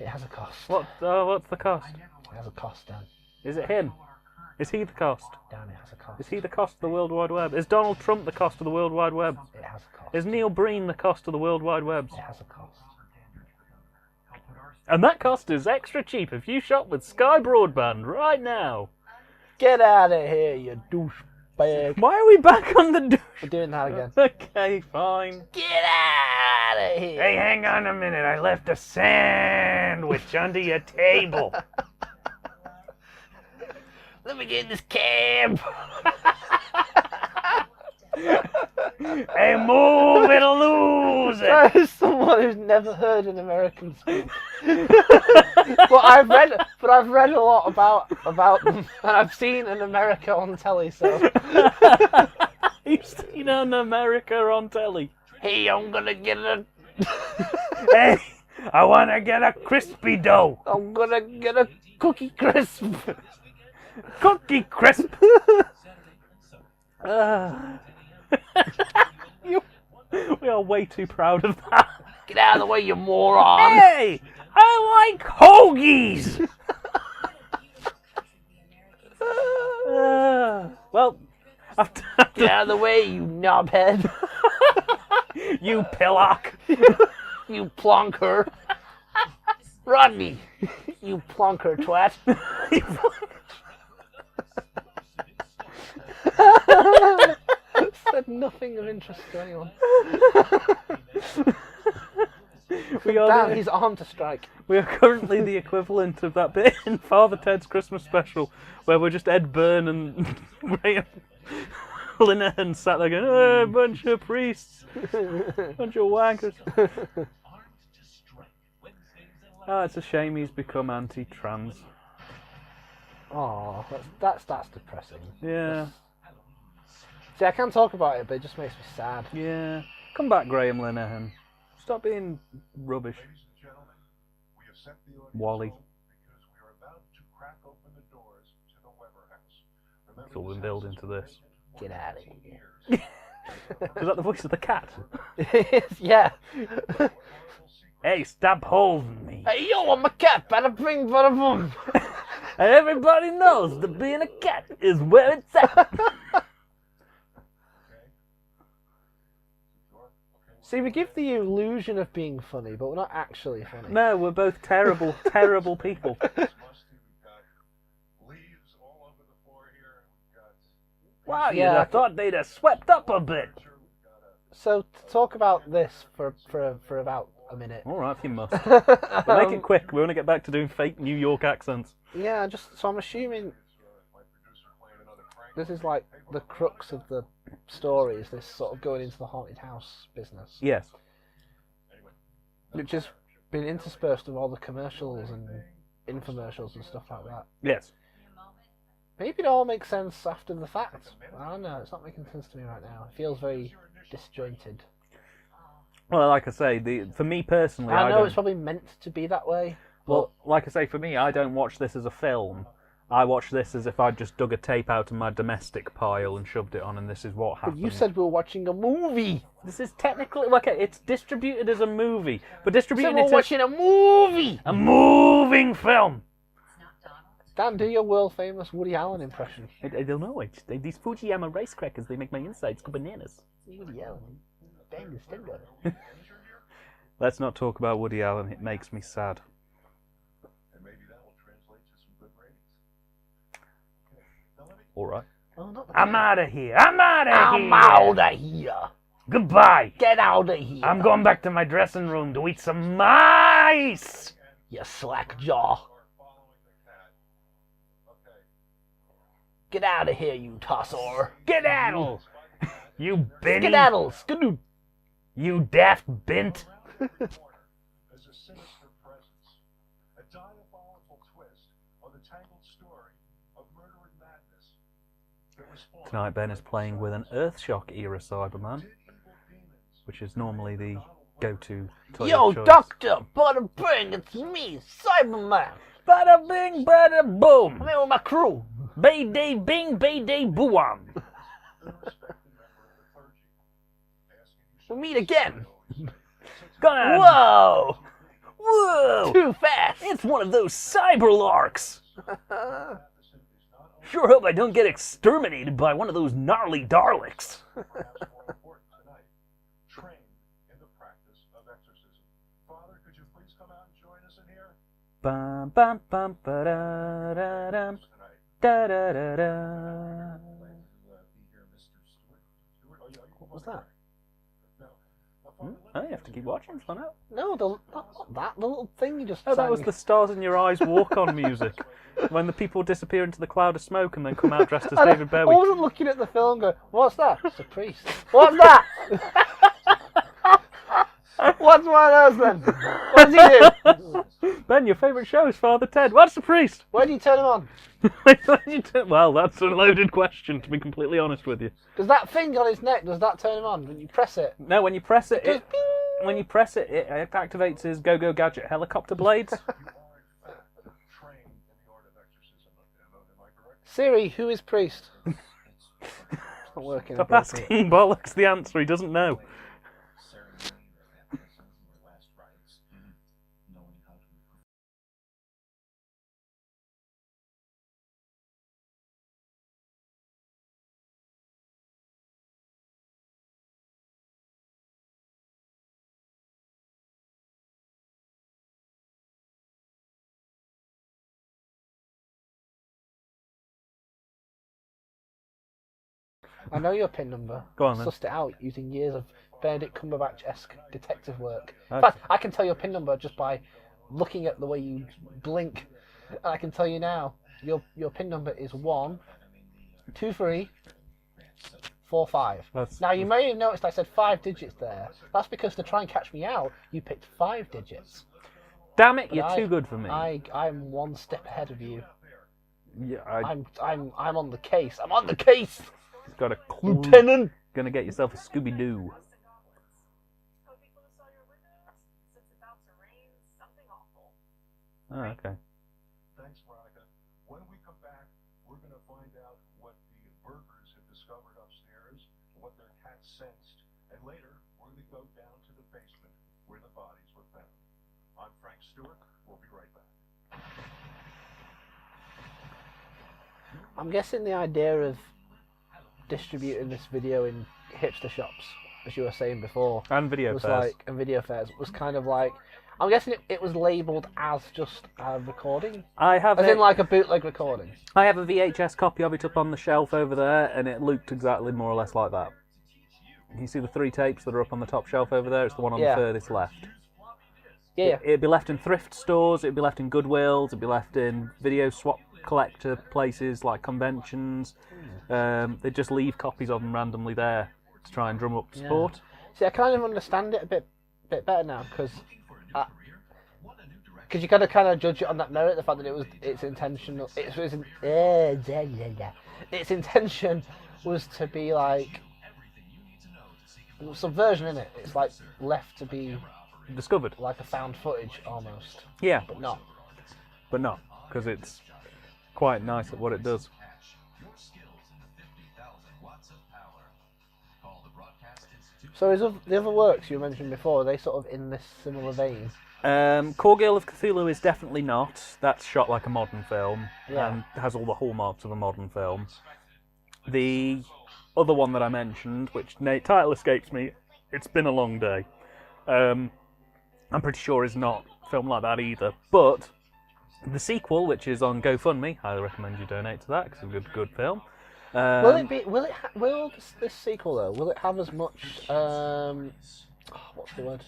It has a cost. What's the cost? It has a cost, Dan. Is it him? Is he the cost? Dan, it has a cost. Is he the cost of the World Wide Web? Is Donald Trump the cost of the World Wide Web? It has a cost. Is Neil Breen the cost of the World Wide Web? It has a cost. And that cost is extra cheap if you shop with Sky Broadband right now. Get out of here, you douchebag. Why are we back on the douche? We're doing that again. Okay, fine. Get out of here. Hey, hang on a minute. I left a sandwich under your table. Let me get in this cab. Hey, move it, lose it. That is someone who's never heard an American speak. but I've read a lot about them, and I've seen an America on telly. So, You've seen an America on telly. hey, I'm gonna get a, Hey, I want to get a crispy dough. I'm gonna get a cookie crisp. Cookie crisp. We are way too proud of that. Get out of the way, you moron. Hey, I like hoagies. Well, after Get out of the way, you knobhead. you pillock. You plonker. Rodney, you plonker twat. Said nothing of interest to anyone. Dan, he's on to strike. We are currently the equivalent of that bit in Father Ted's Christmas special where we're just Ed Byrne and Graham Linehan sat there going, "Oh, bunch of priests, bunch of wankers." Oh, it's a shame he's become anti-trans. Oh, that's depressing. Yeah, See, I can't talk about it, but it just makes me sad. yeah. Come back, Graham Linehan. Stop being rubbish. Ladies and gentlemen, we have set the audience Wally. home because we are about to crack open the doors to the Weber House. Remember, It's all been this built house into has this. Get out of here. Is that the voice of the cat? Yeah. Hey, stop holding me. Hey, yo, I'm a cat. Bada bing, bada boom. And everybody knows that being a cat is where it's at. See, we give the illusion of being funny, but we're not actually funny. No, we're both terrible, terrible people. Wow, you'd Yeah, have thought they'd have swept up a bit. So to talk about this for about a minute. All right, if you must. But make it quick. We want to get back to doing fake New York accents. Yeah, so I'm assuming this is like the crux of the story, is this sort of going into the haunted house business. Yes. Which has been interspersed with all the commercials and infomercials and stuff like that. Yes. Maybe it all makes sense after the fact. I don't know, it's not making sense to me right now. It feels very disjointed. Well, like I say, for me personally, I know don't... it's probably meant to be that way. Well, like I say, for me, I don't watch this as a film. I watch this as if I just dug a tape out of my domestic pile and shoved it on, and this is what happened. But you said we were watching a movie. This is technically... Okay, it's distributed as a movie, but distributed... So we're watching a movie! A moving film! Dan, do your world-famous Woody Allen impression. I don't know. These Fujiyama rice crackers, they make my insides go bananas. Woody Allen. Bang the stinger. Let's not talk about Woody Allen. It makes me sad. And maybe that will translate to some good ratings. All right. Oh, not the I'm out of here. I'm out of here. I'm out of here. Goodbye. Get out of here. I'm going back to my dressing room to eat some mice. You slack jaw. Get out of here, you tosser. Skedaddle. You Benny. Skedaddle. Skadoo. You daft bint. As a sinister presence, a diabolical twist on the tangled story of murder and madness. Tonight Ben is playing with an Earthshock era Cyberman, which is normally the go-to toy Yo, of choice. Doctor, bada bing, it's me, Cyberman. Bada bing, bada boom. I'm here with my crew. Bay day bing, bay day booam. We'll meet again. Gonna... Whoa! Whoa! Too fast. It's one of those cyberlarks. Sure hope I don't get exterminated by one of those gnarly Daleks. Trained in the practice of exorcism. Father, could you please come out and join us in here? Bum bum bum ba da da dum da da da da. What was that? Oh, you have to keep watching, find out. No, not that. The little thing you just Oh, that sang. was the Stars in Your Eyes walk-on music. When the people disappear into the cloud of smoke and then come out dressed as David I Bowie. wasn't looking at the film going, what's that? It's a priest. What's that? What's one of those then? What does he do? Ben, your favourite show is Father Ted. What's the priest? Where do you turn him on? Well, that's a loaded question, to be completely honest with you. Does that thing on his neck, does that turn him on when you press it? No, when you press it, It when you press it, it activates his go-go gadget helicopter blades. Trained in the art of exorcism. Am I correct? Siri, who is priest? It's not working. Stop asking bollocks the answer, he doesn't know. I know your PIN number. Go on then. Sussed it out using years of Benedict Cumberbatch-esque detective work. In Okay. fact, I can tell your PIN number just by looking at the way you blink. And I can tell you now, your PIN number is 12345. Now you may have noticed I said 5 digits there. That's because to try and catch me out, you picked 5 digits. Damn it, But you're too good for me. I'm one step ahead of you. Yeah, I'm on the case. I'm on the case. He's got a clue. Lieutenant. Gonna get yourself a Scooby-Doo. Oh, okay. Thanks, Veronica. When we come back, we're going to find out what the burglars have discovered upstairs, what their cat sensed, and later we're going to go down to the basement where the bodies were found. I'm Frank Stewart. We'll be right back. I'm guessing the idea of distributing this video in hipster shops, as you were saying before, And video was fairs. and video fairs was kind of like, I'm guessing it was labelled as just a recording? I have As in like a bootleg recording? I have a VHS copy of it up on the shelf over there, and it looked exactly more or less like that. You see the 3 tapes that are up on the top shelf over there? It's the one on the furthest left. Yeah. It'd be left in thrift stores, it'd be left in Goodwills, it'd be left in video swap collector places like conventions. They just leave copies of them randomly there to try and drum up support. See, I kind of understand it a bit better now, because you kind of judge it on that merit, the fact that its intention was to be like subversion, in it. It's like left to be discovered, like a found footage almost. Yeah, but not, because it's quite nice at what it does. So is the other works you mentioned before, are they sort of in this similar vein? Core Girl of Cthulhu is definitely not. That's shot like a modern film and has all the hallmarks of a modern film. The other one that I mentioned, which title escapes me, It's Been a Long Day, I'm pretty sure is not a film like that either. But the sequel, which is on GoFundMe, highly recommend you donate to that because it's a good film. Will this sequel though? Will it have as much? What's the word?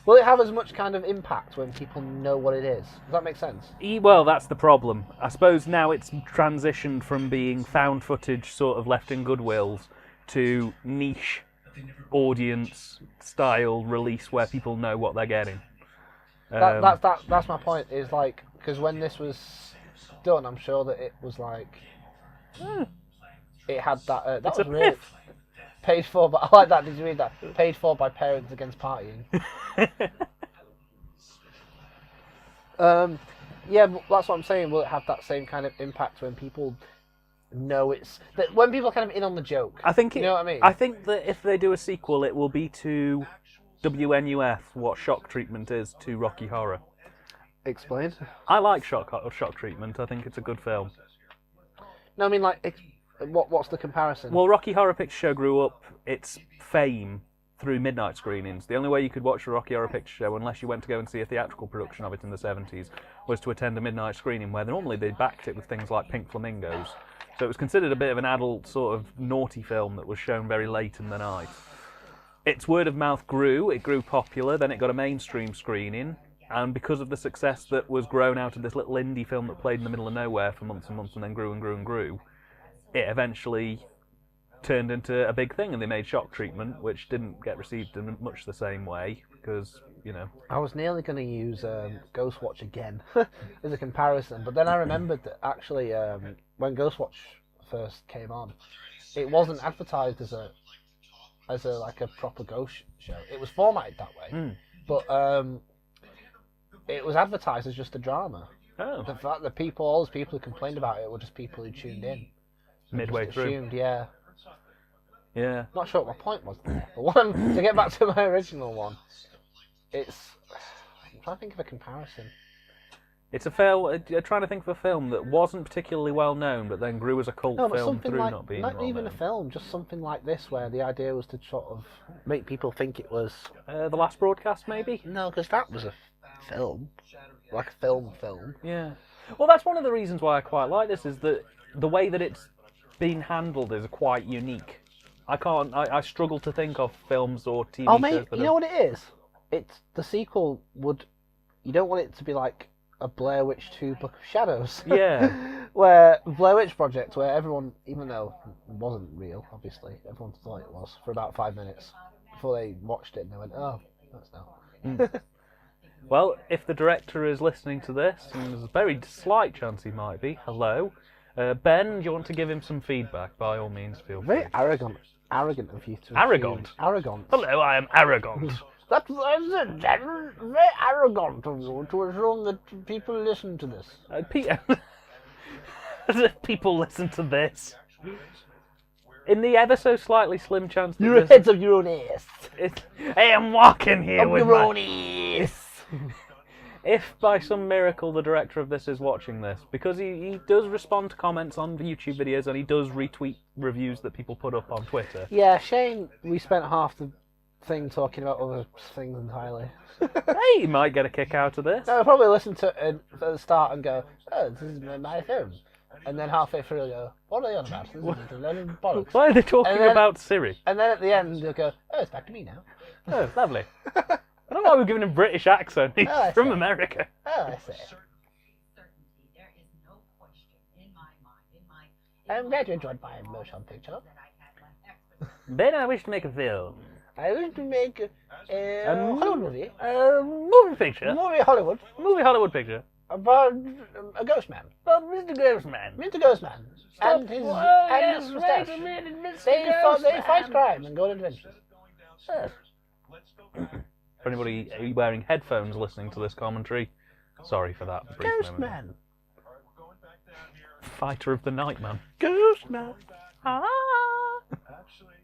Will it have as much kind of impact when people know what it is? Does that make sense? Well, that's the problem. I suppose now it's transitioned from being found footage, sort of left in Goodwills, to niche audience style release where people know what they're getting. That's my point. Is like, because when this was done, I'm sure that it was like. It had that. That was really paid for, but I like that. Did you read that? Paid for by Parents Against Partying. Yeah, but that's what I'm saying. Will it have that same kind of impact when people know when people are kind of in on the joke? I think you know what I mean. I think that if they do a sequel, it will be to WNUF what Shock Treatment is to Rocky Horror. Explain. I like Shock Treatment. I think it's a good film. No, I mean like. What's the comparison? Well, Rocky Horror Picture Show grew up its fame through midnight screenings. The only way you could watch a Rocky Horror Picture Show, unless you went to go and see a theatrical production of it in the 70s, was to attend a midnight screening, where normally they backed it with things like Pink Flamingos. So it was considered a bit of an adult, sort of naughty film that was shown very late in the night. Its word of mouth grew, it grew popular, then it got a mainstream screening, and because of the success that was grown out of this little indie film that played in the middle of nowhere for months and months and then grew and grew and grew, it eventually turned into a big thing, and they made Shock Treatment, which didn't get received in much the same way, because, you know... I was nearly going to use Ghostwatch again as a comparison, but then I remembered that actually when Ghostwatch first came on, it wasn't advertised as a proper ghost show. It was formatted that way, but it was advertised as just a drama. Oh. The fact that all those people who complained about it were just people who tuned in. Midway just through. Assumed, yeah. Not sure what my point was there. But to get back to my original one, I'm trying to think of a comparison. It's a film. Trying to think of a film that wasn't particularly well known, but then grew as a cult film through not being well known. Not even a film, just something like this, where the idea was to sort of make people think it was The Last Broadcast, maybe. No, because that was a film, like a film. Yeah. Well, that's one of the reasons why I quite like this, is that the way that it's been handled is quite unique. I struggle to think of films or TV shows. Mate, you know what it is? It's the sequel you don't want it to be like a Blair Witch 2 Book of Shadows. Yeah. Where Blair Witch Project, where everyone, even though it wasn't real, obviously, everyone thought it was for about 5 minutes before they watched it and they went, oh, that's not. Well, if the director is listening to this, and there's a very slight chance he might be, hello. Ben, do you want to give him some feedback? By all means, feel free. Very arrogant of you to... Arrogant? Arrogant. Hello, I am arrogant. That's very arrogant of you to assume that people listen to this. People listen to this. In the ever so slightly slim chance that You're heads of your own ass. I am walking here with your own ass. If by some miracle the director of this is watching this, because he does respond to comments on YouTube videos and he does retweet reviews that people put up on Twitter. Yeah, Shane, we spent half the thing talking about other things entirely. Hey, you might get a kick out of this. No, I'll probably listen to it at the start and go, oh, this is my phone. And then halfway through, I'll go, what are they on about? This is a load of bollocks. Why are they talking And then- about Siri? And then at the end, you'll go, oh, it's back to me now. Oh, lovely. I don't know why we're giving him a British accent. He's Oh, I from see. America. Oh, I see. Certainty, there is no question in my mind, I'm glad you enjoyed my motion picture. that I had left expertise. Then I wish to make a film. I wish to make a Hollywood movie. Movie picture. Movie Hollywood Movie Hollywood picture. about a ghost man. But Mr. Ghostman. Mr. Ghostman. And his and his mustache. They fight crime and go on adventures. Yes. For anybody wearing headphones listening to this commentary, sorry for that. brief Ghost moment. man. Fighter of the night, man. Ghost man. Ah. Actually,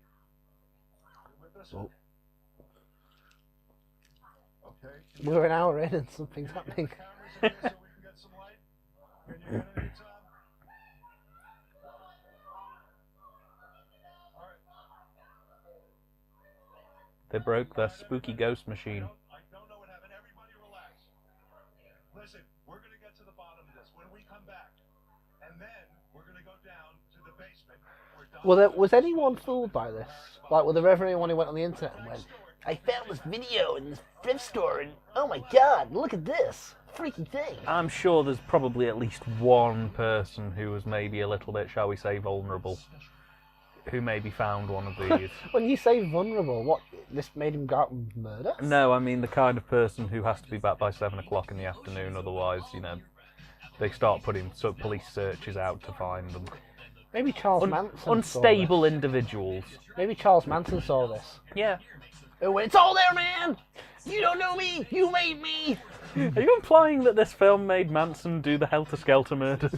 with this one. Okay. We're an hour in and something's happening. Cameras in here so we can get some light. Can you get any time? All right. They broke their spooky ghost machine. I don't know what happened. Everybody relax. Listen, we're going to get to the bottom of this when we come back. And then we're going to go down to the basement. Where Was anyone fooled by this? Like, was there ever anyone who went on the internet and went, I found this video in this thrift store and oh my god, look at this freaky thing. I'm sure there's probably at least one person who was maybe a little bit, shall we say, vulnerable, who maybe found one of these. When you say vulnerable, what, this made him go out and murder? No, I mean the kind of person who has to be back by 7 o'clock in the afternoon, otherwise, you know, they start putting police searches out to find them. Maybe Charles Manson saw Unstable this. individuals. Maybe Charles Manson saw this. Yeah. Oh, it's all there, man! You don't know me! You made me! Are you implying that this film made Manson do the Helter Skelter murders?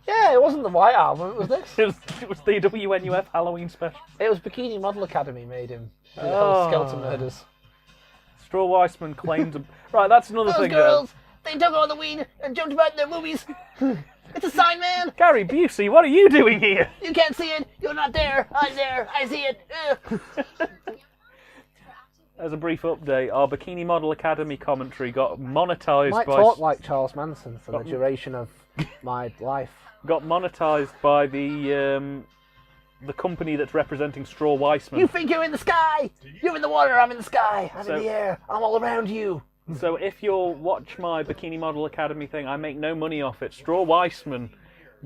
Yeah, it wasn't the White Album, it was this. It was the WNUF Halloween special. It was Bikini Model Academy made him do the Oh. Skeleton murders. Straw Weissman claimed... Right, that's another Those thing. girls, they took all the weed and jumped about in their movies. It's a sign, man! Gary Busey, what are you doing here? You can't see it! You're not there! I'm there! I see it! Ugh. As a brief update, our Bikini Model Academy commentary got monetized Might by... talk like Charles Manson for the duration of my life. Got monetized by the company that's representing Straw Weissman. You think you're in the sky? You're in the water, I'm in the sky! I'm So- in the air, I'm all around you! So if you'll watch my Bikini Model Academy thing, I make no money off it. Straw Weissman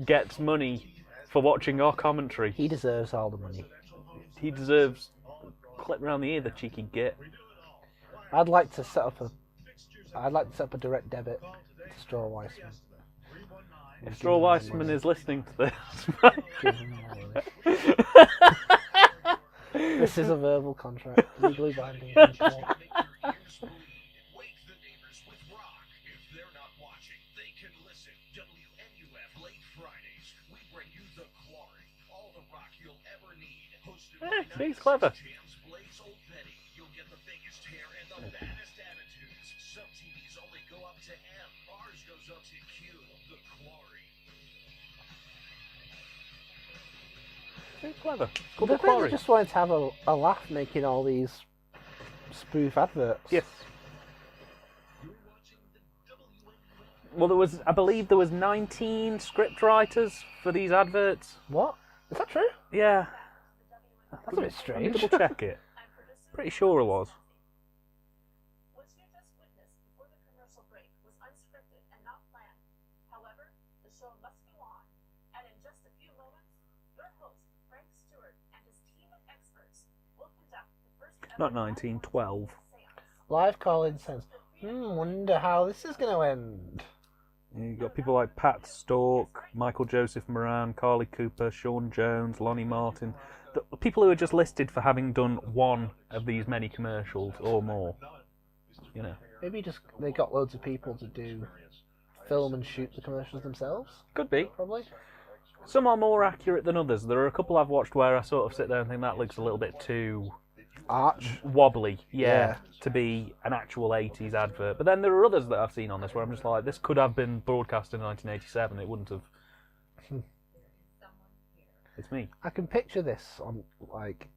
gets money for watching our commentary. He deserves all the money. He deserves a clip around the ear, the cheeky git. I'd like to set up a direct debit to Straw Weissman. If Straw Weissman is listening to this, Give him money. This is a verbal contract, legally binding. Wake the neighbors with rock. If they're not watching, they can listen. WNUF late Fridays. We bring you the Quarry. All the rock you'll ever need. Hosted by he's clever. Jams Blaze Old Betty. You'll get the biggest hair and the baddest attitudes. Some TVs only go up to M. Ours goes up to Q. The Quarry. Very clever. Well, Called the I think Quarry. they just wanted to have a laugh making all these spoof adverts. Yes. Well, I believe there was 19 script writers for these adverts. What? Is that true? Yeah. That's a bit Let me strange. double check it. Pretty sure it was. What you just witnessed before the commercial break was unscripted and not planned. However, the show must go on, and in just a few moments, your host, Frank Stewart, and his team of experts will conduct the first ever Not 19, 12. Live call-in says, wonder how this is going to end. You've got people like Pat Stork, Michael Joseph Moran, Carly Cooper, Sean Jones, Lonnie Martin. The people who are just listed for having done one of these many commercials or more. You know. Maybe just they got loads of people to do film and shoot the commercials themselves. Could be. Probably. Some are more accurate than others. There are a couple I've watched where I sort of sit there and think that looks a little bit too Arch. wobbly, Yeah. to be an actual 80s advert. But then there are others that I've seen on this where I'm just like, this could have been broadcast in 1987. It wouldn't have. It's me. I can picture this on like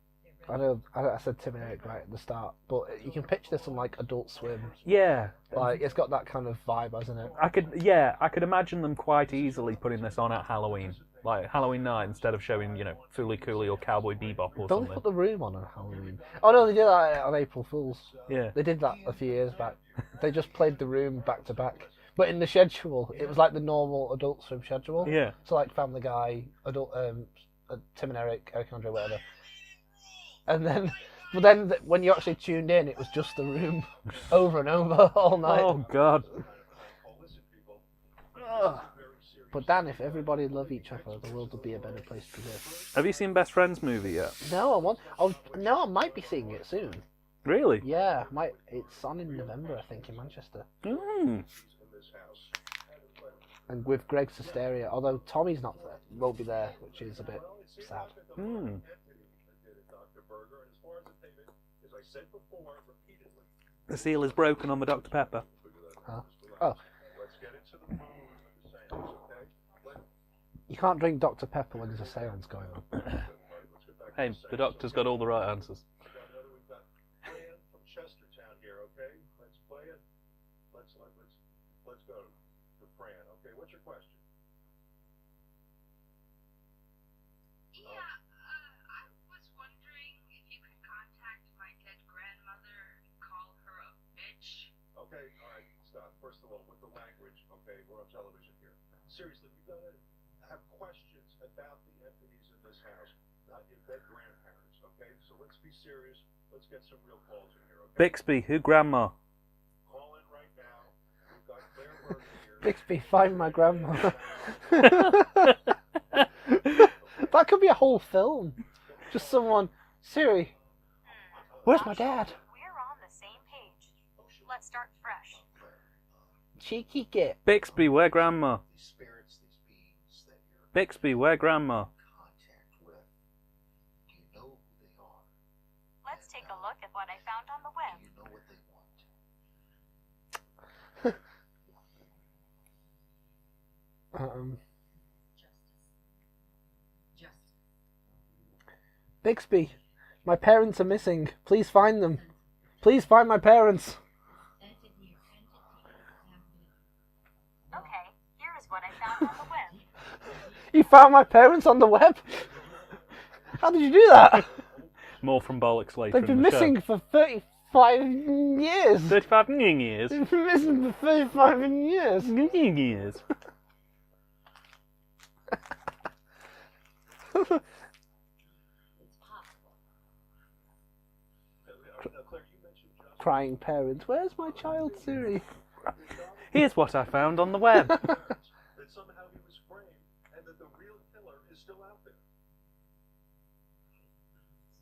I know I said Tim and Eric right at the start, but you can picture this on like Adult Swim. Yeah, Like it's got that kind of vibe, hasn't it? I could imagine them quite easily putting this on at Halloween, like Halloween night, instead of showing Fooly Cooley or Cowboy Bebop or Don't something. put the room on Halloween. Oh no, they did that on April Fools. Yeah. They did that a few years back. They just played the room back to back. But in the schedule, it was like the normal Adult Swim schedule. Yeah. So like Family Guy, Tim and Eric, Eric and Andre, whatever. And then, but then when you actually tuned in, it was just the room, over and over all night. Oh God. Ugh. But Dan, if everybody loved each other, the world would be a better place to live. Have you seen Best Friends movie yet? No, I might be seeing it soon. Really? Yeah, it's on in November, I think, in Manchester. Mm. And with Greg Sesteria, although Tommy's won't be there, which is a bit sad. Mm. The seal is broken on the Dr. Pepper. Huh? Oh. You can't drink Dr. Pepper when there's a seance going on. Hey, the doctor's got all the right answers. Let's go to Fran. Okay, what's your question? Yeah, I was wondering if you could contact my dead grandmother and call her a bitch. Okay, all right, stop. First of all, with the language, okay, we're on television here. Seriously, we've got to have questions about the entities in this house, not your dead grandparents, okay? So let's be serious. Let's get some real calls in here, okay? Bixby, who grandma? Call in right now. We've got Claire Berger here. Bixby, find my grandma. That could be a whole film. Just someone, Siri, where's my dad? We're on the same page. Let's start fresh. Cheeky git. Bixby, where grandma? These spirits, these beings that you're Bixby, where grandma? in contact with, do you know who they are? Let's take a look at what I found on the web. Do you know what they want? Bixby, my parents are missing. Please find them. Please find my parents. Okay, here is what I found on the web. You found my parents on the web? How did you do that? More from Bollocks later. They've been missing for 35 years. 35 years. They've been missing for 35 years. Years. Crying parents. Where's my child, Siri? Here's what I found on the web. That somehow he was framed and that the real killer is still out there.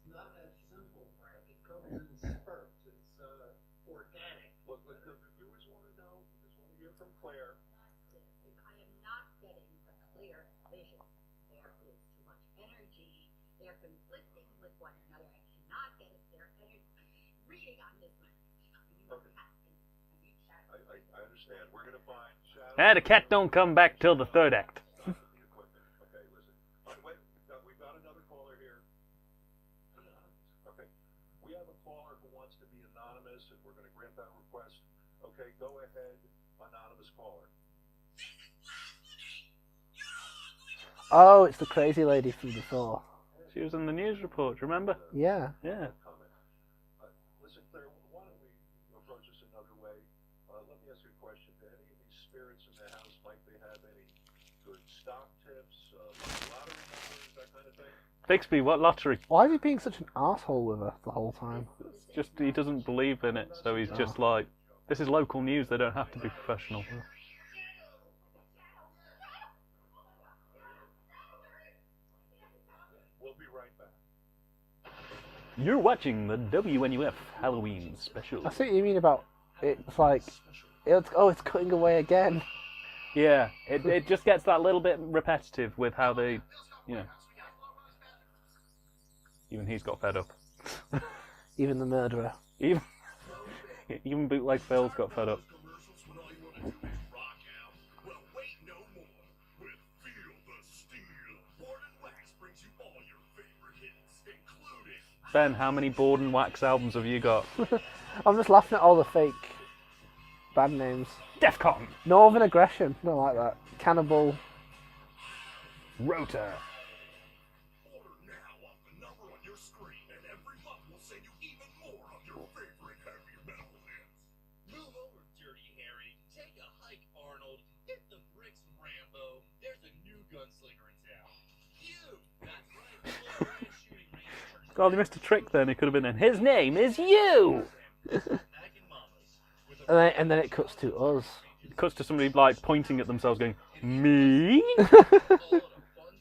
It's not that simple, Frank. It comes in spurts. It's organic. Look, the viewers want to know. We just want to hear from Claire. I am not getting a clear vision. There is too much energy. They're conflicting with one another. I cannot get a clear reading on this one. I understand. We're going to find shadows. The cat don't come back till the third act. Okay, listen. Wait, we've got another caller here. Okay. We have a caller who wants to be anonymous, and we're going to grant that request. Okay, go ahead, anonymous caller. Oh, it's the crazy lady from before. She was in the news report, remember? Yeah. Yeah. Listen, Claire, why don't we approach this another way? Let me ask you a question. Do any of these spirits in the house, might they have any good stock tips, lottery numbers, that kind of thing? Bixby, what lottery? Why is he being such an asshole with her the whole time? Just he doesn't believe in it, so he's just like, this is local news. They don't have to be professional. We'll be right back. You're watching the WNUF Halloween special. I see what you mean about it's like, it's cutting away again. Yeah, it just gets that little bit repetitive with how they, even he's got fed up. Even the murderer. Even bootleg Phil's got fed up. Ben, how many Board and Wax albums have you got? I'm just laughing at all the fake band names. Defcon. Northern Aggression. Don't like that. Cannibal. Rotor. Order now off the number on your screen, and every month we'll send you even more of your favorite heavy metal hits. Move over, Dirty Harry. Take a hike, Arnold. Hit the bricks, Rambo. There's a new gunslinger in town. You! That's right. Full range shooting range. God, they missed a trick then. It could have been in. His name is you! And then it cuts to us. It cuts to somebody like pointing at themselves going, me? All in a fun,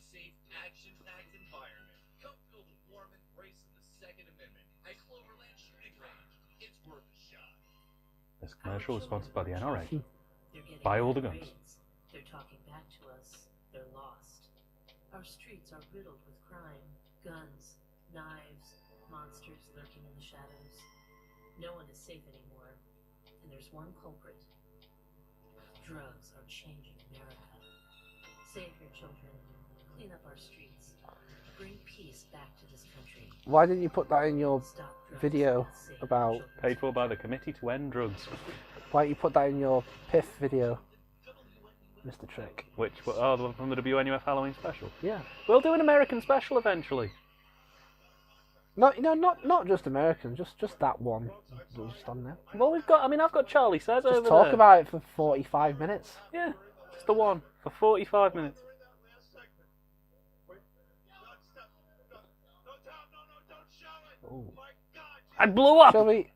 safe, action-packed environment. Come feel the warm embrace of the Second Amendment at Cloverland Shooting Range. It's worth a shot. This commercial is sponsored by the NRA. They're getting Buy all the bad guns. grades. They're talking back to us. They're lost. Our streets are riddled with crime, guns, knives, monsters lurking in the shadows. No one is safe anymore. And there's one culprit. Drugs are changing America. Save your children. Clean up our streets. Bring peace back to this country. Why didn't you put that in your Stop drugs video and save about... children. Paid for by the Committee to End Drugs. Why don't you put that in your Piff video? Mr. Trick. Which, oh, the one from the WNUF Halloween special. Yeah. We'll do an American special eventually. No, not just American, just that one. Just on there. Well, we've got, I've got Charlie Says over Just talk there. about it for 45 minutes. Yeah, just the one for 45 minutes. Ooh. I blew up! Shall we...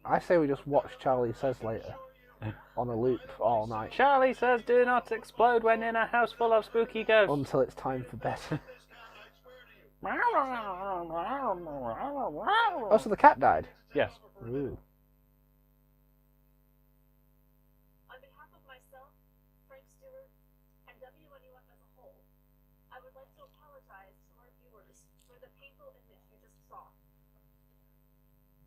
I say we just watch Charlie Says later. On a loop all night. Charlie Says do not explode when in a house full of spooky ghosts. Until it's time for bed. Oh, so the cat died? Yes. Ooh. On behalf of myself, Frank Stewart, and WNUF as a whole, I would like to apologize to our viewers for the painful image you just saw.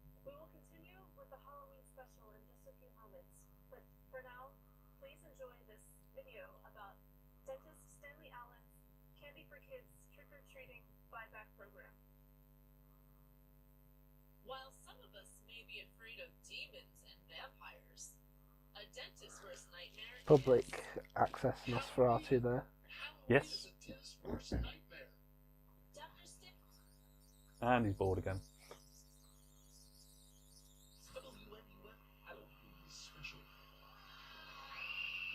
We will continue with the Halloween special in just a few moments, but for now, please enjoy this video about dentist Stanley Allen's Candy for Kids trick-or-treating buyback program. While some of us may be afraid of demons and vampires, a dentist's worst nightmare Public access Nosferatu there. Yes. Dr. Stick. And he's bored again.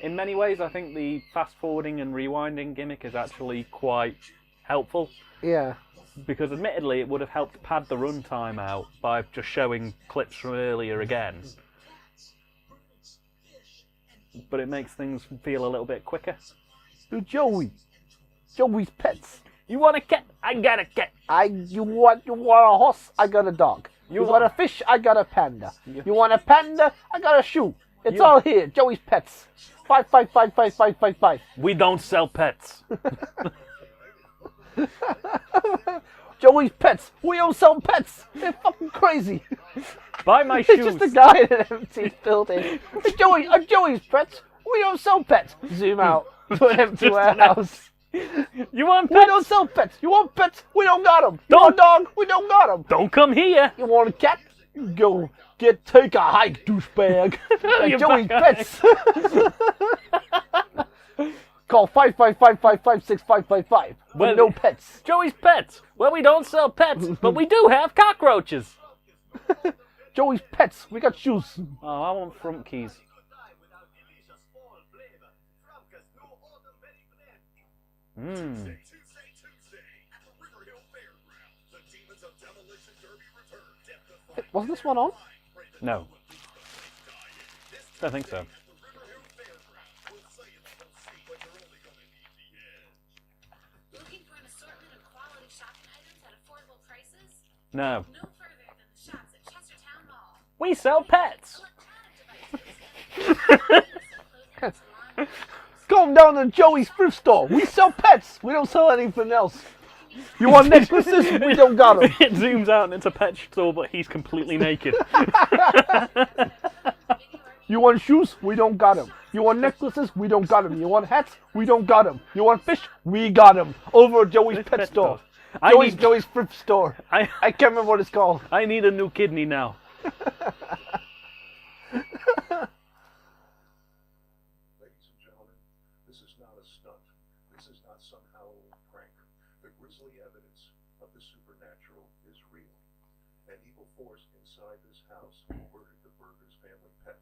In many ways, I think the fast-forwarding and rewinding gimmick is actually quite helpful. Yeah. Because admittedly, it would have helped pad the runtime out by just showing clips from earlier again. But it makes things feel a little bit quicker. Joey. Joey's pets. You want a cat? I got a cat. You want a horse? I got a dog. You want a fish? I got a panda. You want a panda? I got a shoe. It's all here. Joey's Pets. 5555555. We don't sell pets. Joey's Pets. We don't sell pets. They're fucking crazy. Buy my shoes. It's just a guy in an empty building. Joey's Pets. We don't sell pets. Zoom out to an empty warehouse. You want pets? We don't sell pets. You want pets? We don't got them. You want a dog? We don't got them. Don't come here. You want a cat? Go take a hike, douchebag. Joey's Pets. Call 555556555. With no pets. Joey's Pets. Well, we don't sell pets, but we do have cockroaches. Joey's Pets. We got shoes. Oh, I want front keys. Mmm. Wasn't this one on? No. Don't think so. Looking for an assortment of quality shopping items at affordable prices? No. No further than the shops at Chestertown Mall. We sell pets. Come down to Joey's thrift store. We sell pets. We don't sell anything else. You want necklaces? We don't got them. It zooms out and it's a pet store, but he's completely naked. You want shoes? We don't got them. You want necklaces? We don't got them. You want hats? We don't got them. You want fish? We got them. Over at Joey's pet store. Joey's thrift store. I can't remember what it's called. I need a new kidney now. Ladies and gentlemen, this is not a stunt. This is not some Halloween prank. The grisly evidence of the supernatural is real. An evil force inside this house murdered the Burgers family pet,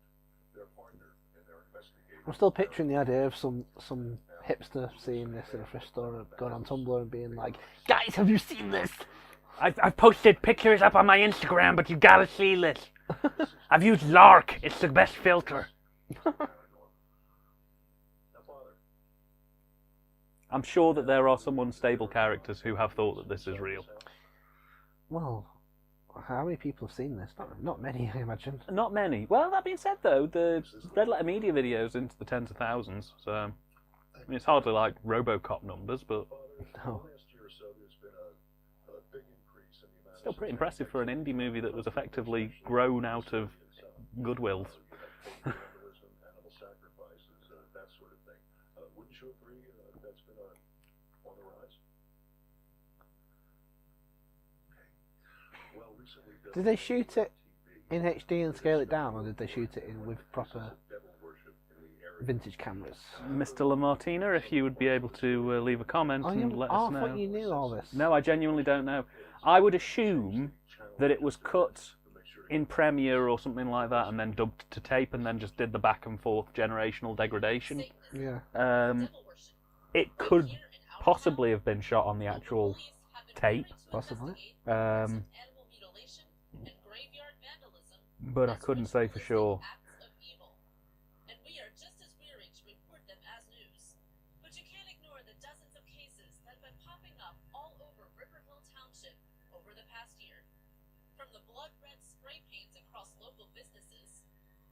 their partner, and their investigator. I'm still picturing the idea of some hipster seeing this in a thrift store and going on Tumblr and being like, guys, have you seen this? I've posted pictures up on my Instagram, but you gotta see this. I've used Lark. It's the best filter. I'm sure that there are some unstable characters who have thought that this is real. Well, how many people have seen this? Not many, I imagine. Not many. Well, that being said, though, the Red Letter Media videos into the tens of thousands. So, I mean, it's hardly like RoboCop numbers, but still pretty impressive for an indie movie that was effectively grown out of Goodwills. Animal sacrifices, that sort of thing. Wouldn't you agree that's been on the rise? Well, recently, Did they shoot it in HD and scale it down, or did they shoot it in with proper vintage cameras? Mr. Lamartina, if you would be able to leave a comment and let us know. I thought you knew all this. No, I genuinely don't know. I would assume that it was cut in Premiere or something like that and then dubbed to tape and then just did the back and forth generational degradation. Yeah. It could possibly have been shot on the actual tape. Possibly. But I couldn't say for sure.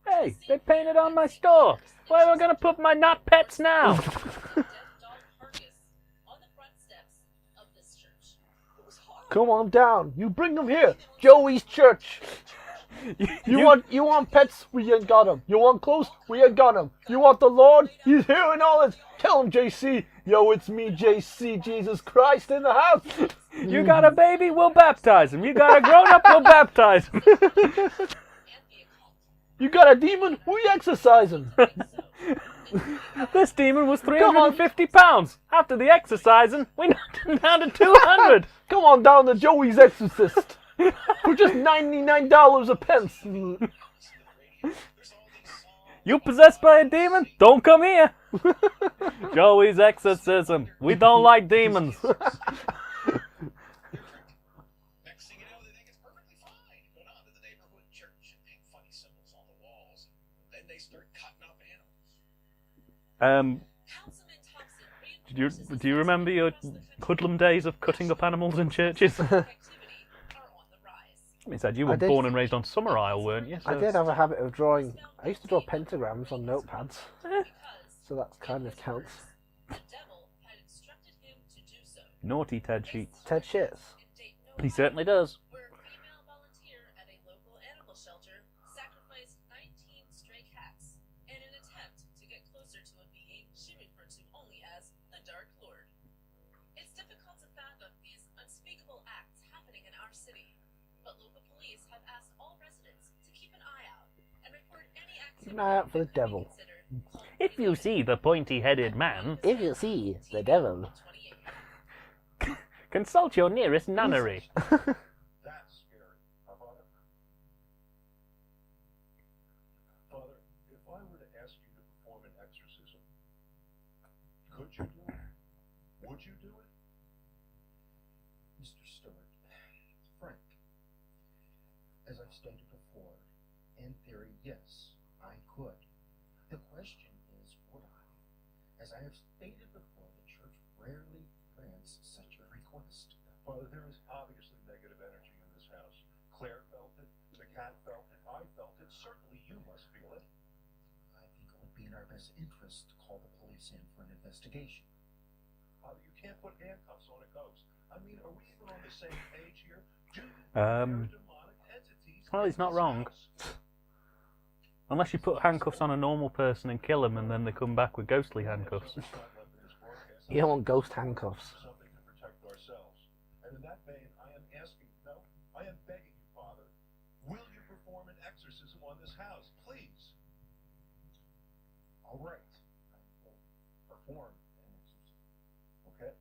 Hey, they painted on my store. Where am I going to put my not pets now? Come on down. You bring them here. Joey's church. You want pets? We ain't got them. You want clothes? We ain't got them. You want the Lord? He's here and all this. Tell him, JC. Yo, it's me, JC, Jesus Christ in the house. You got a baby? We'll baptize him. You got a grown-up? We'll baptize him. You got a demon? We exorcise him. This demon was 350 pounds. After the exercising, we knocked him down to 200. Come on down to Joey's Exorcist. For just $99 a pence. You possessed by a demon? Don't come here. Joey's Exorcism. We don't like demons. Do you remember your hoodlum days of cutting up animals in churches? I mean, said you were born and raised on Summer Isle, weren't you? So I did have a habit of drawing. I used to draw pentagrams on notepads, so that kind of counts. Naughty Ted Sheets. Ted shits. He certainly does. Keep an eye out for the devil. If you see the pointy-headed man... If you see the devil... consult your nearest nunnery. That's scary. How about it? Father, if I were to ask you to perform an exorcism, could you do it? Would you do it? Mr. Stewart, Frank, as I've stated before, in theory, yes, I could. The question is, would I? As I have stated before, the church rarely grants such a request. Father, there is obviously negative energy in this house. Claire felt it, the cat felt it, I felt it, certainly you must feel it. I think it would be in our best interest to call the police in for an investigation. Father, you can't put handcuffs on a ghost. I mean, are we even on the same page here? Well, he's not wrong. Unless you put handcuffs on a normal person and kill them, and then they come back with ghostly handcuffs. You don't want ghost handcuffs. Something to protect ourselves. And in that vein, I am asking, no, I am begging you, Father, will you perform an exorcism on this house, please? All right. I will perform an exorcism. Okay?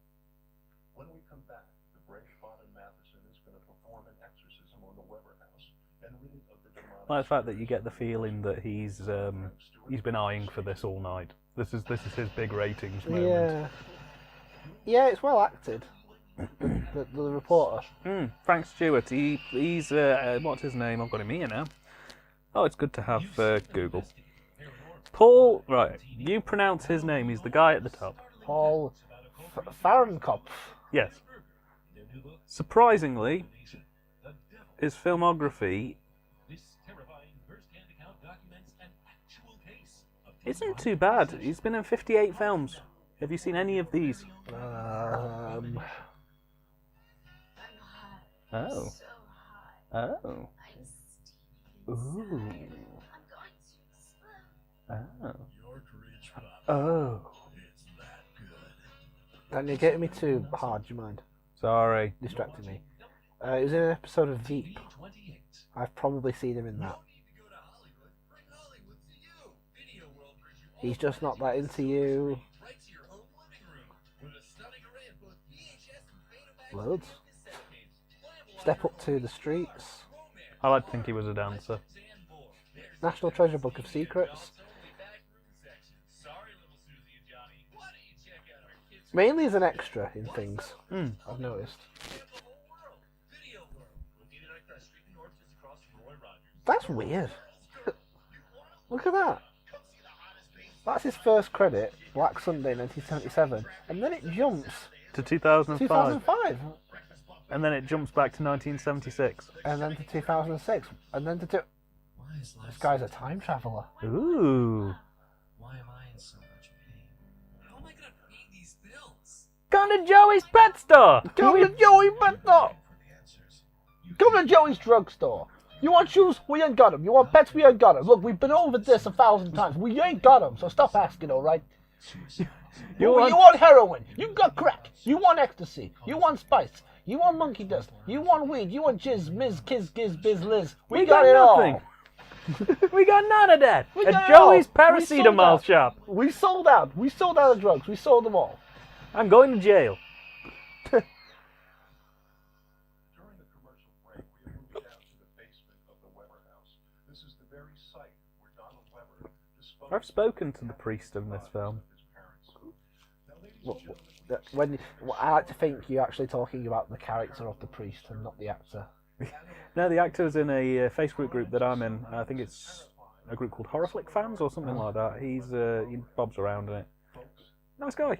When we come back, the brave Father Matheson is going to perform an exorcism on the Weber house and rid of the demonic. Like the fact that you get the feeling that he's been eyeing for this all night. This is his big ratings moment. Yeah. Yeah, it's well acted. The reporter. Frank Stewart. He's what's his name? I've got him here now. Oh, it's good to have Google. Paul. Right, you pronounce his name. He's the guy at the top. Paul Fahrenkopf. Yes. Surprisingly, his filmography isn't too bad. He's been in 58 films. Have you seen any of these? Oh. Oh. Ooh. Oh. Oh. And you're getting me too hard, do you mind? Sorry. Distracting me. He was in an episode of Veep. I've probably seen him in that. He's just not that into you. Loads. Step Up to the Streets. I like to think he was a dancer. National Treasure Book of Secrets. Mainly as an extra in things, I've noticed. That's weird. Look at that. That's his first credit, Black Sunday 1977, and then it jumps to 2005. 2005. And then it jumps back to 1976. And then to 2006. And then to... This guy's a time traveller. Ooh. Why am I in so much pain? How am I going to pay these bills? Come to Joey's pet store! Come to Joey's pet store! Come to Joey's drugstore! You want shoes? We ain't got them. You want pets? We ain't got them. Look, we've been over this 1,000 times. We ain't got them, so stop asking, alright? You want heroin. You got crack. You want ecstasy. You want spice. You want monkey dust. You want weed. You want jizz, miz, kiz, giz, biz, liz. We got it nothing. All. We got none of that. At Joey's paracetamol shop. We sold out. We sold out of drugs. We sold them all. I'm going to jail. During the commercial break, we have moved down to the basement of the Weber house. This is the very site where Donald Weber disposed. I've spoken to the priest in this film. I like to think you're actually talking about the character of the priest and not the actor. No, the actor's in a Facebook group that I'm in. I think it's a group called Horror Flick Fans or something like that. He bobs around in it. Nice guy.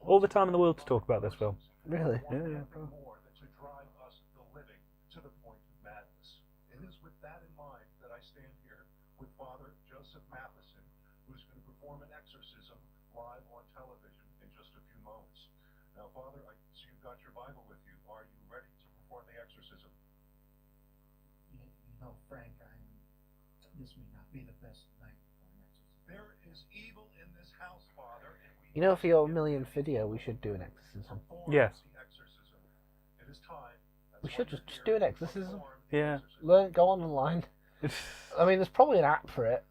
All the time in the world to talk about this film. Really? Yeah. More than to drive us the living to the point of madness. It is with that in mind that I stand here with Father Joseph Matheson, who's going to perform an exorcism live on television in just a few moments. Now, Father, I see you've got your Bible with you. Are you ready to perform the exorcism? You know, Frank, this may not be the best night for an exorcism. There is evil in this house, Father. You know, for your millionth video, we should do an exorcism. Yes. It is time. We should just do an exorcism. Yeah. Go online. I mean, there's probably an app for it.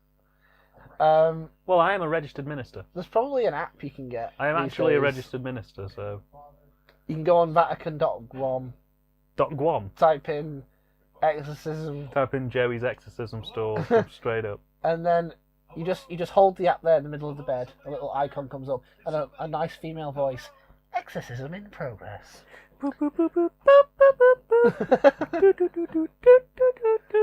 Well, I am a registered minister. There's probably an app you can get. I am actually a registered minister, so... You can go on Vatican.guam. .guam? Type in exorcism. Type in Joey's exorcism store, straight up. And then you just hold the app there in the middle of the bed. A little icon comes up, and a nice female voice. Exorcism in progress. You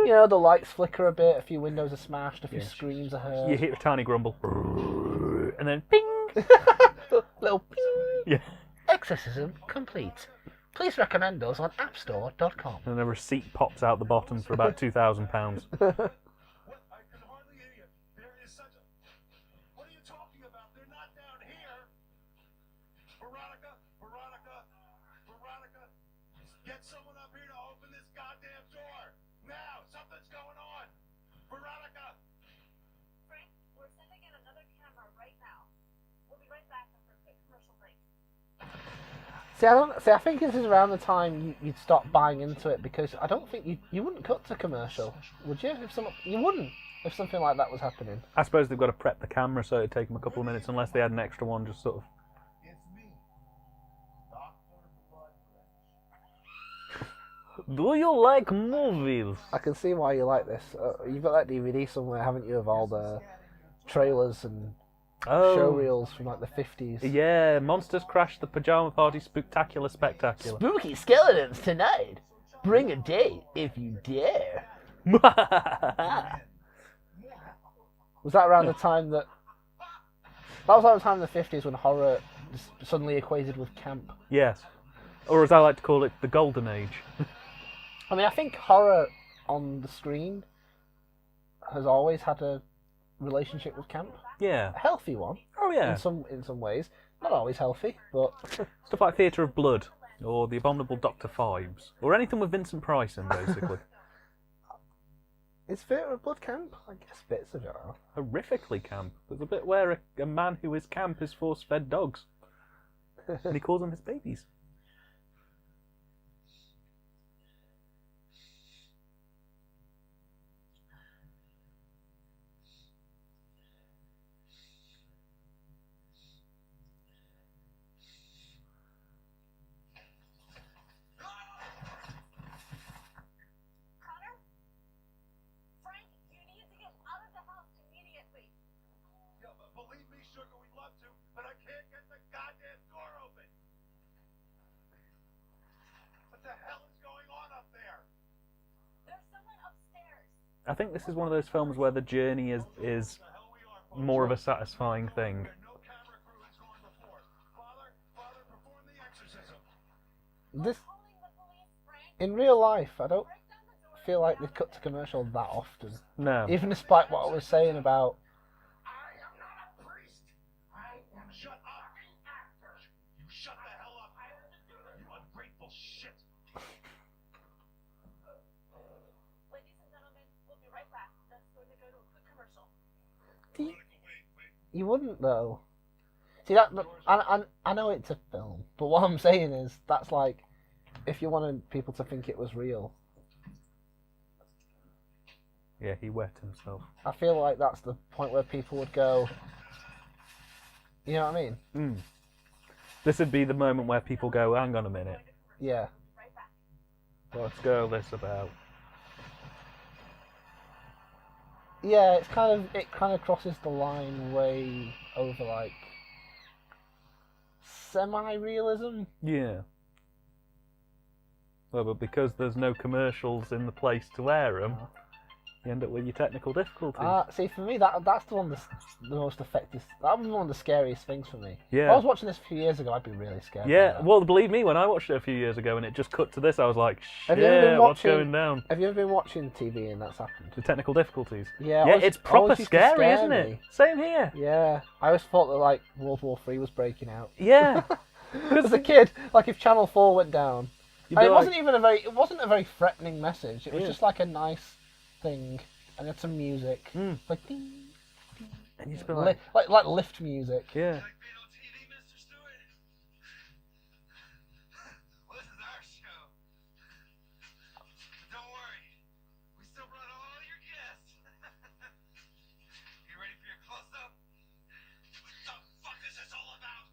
know, the lights flicker a bit, a few windows are smashed, a few screams are heard. You hear a tiny grumble. And then ping! Little ping! Yeah. Exorcism complete. Please recommend us on appstore.com. And a receipt pops out the bottom for about £2,000. Veronica! Frank, we're sending in another camera right now. We'll be right back after a quick commercial break. I think this is around the time you'd stop buying into it, because I don't think you wouldn't cut to commercial, would you? You wouldn't if something like that was happening. I suppose they've got to prep the camera, so it'd take them a couple of minutes, unless they had an extra one, just sort of. It's me, Dr. Bloodbridge. Do you like movies? I can see why you like this. You've got that DVD somewhere, haven't you, of all the trailers and show reels from like the 50s. Yeah, Monsters Crash the Pajama Party Spooktacular Spectacular. Spooky skeletons tonight. Bring a date if you dare. Was that around the time that... That was around the time in the 50s when horror suddenly equated with camp. Yes. Or as I like to call it, the Golden Age. I mean, I think horror on the screen has always had a relationship with camp. Yeah. A healthy one. Oh, yeah. In some ways. Not always healthy, but... Stuff like Theatre of Blood, or The Abominable Dr. Phibes, or anything with Vincent Price in, basically. Is Theatre of Blood camp? I guess bits of it are. Horrifically camp. There's a bit where a man who is camp is force-fed dogs. And he calls them his babies. Believe me, sugar, we'd love to, but I can't get the goddamn door open. What the hell is going on up there? There's someone upstairs. I think this is one of those films where the journey is more of a satisfying thing. This, in real life, I don't feel like they cut to commercial that often. No. Even despite what I was saying about... Shut up! You shut the hell up! You ungrateful shit! Ladies and gentlemen, we'll be right back. That's going to go to a quick commercial. You wouldn't, though. See, I know it's a film, but what I'm saying is, that's like, if you wanted people to think it was real. Yeah, he wet himself. I feel like that's the point where people would go... You know what I mean? Mm. This would be the moment where people go, hang on a minute. Yeah. What's girl this about? Yeah, it kind of crosses the line way over like semi-realism. Yeah. Well, but because there's no commercials in the place to air them, you end up with your technical difficulties. See, for me, that's the one the most effective. That was one of the scariest things for me. Yeah. If I was watching this a few years ago, I'd be really scared. Yeah, well, believe me, when I watched it a few years ago and it just cut to this, I was like, Have you ever been what's watching, going down? Have you ever been watching TV and that's happened? The technical difficulties. Yeah, Yeah, it's proper always used to scary, scare isn't me. it? Same here. Yeah, I always thought that like World War III was breaking out. Yeah. As a kid, like if Channel 4 went down, You'd be it like- wasn't a very threatening message. It was Yeah. just like a nice thing, and it had some music, like ding, ding, And you just be like, like lift music. yeah. Well, this is our show. But don't worry, we still brought all your guests. You ready for your close-up? What the fuck is this all about?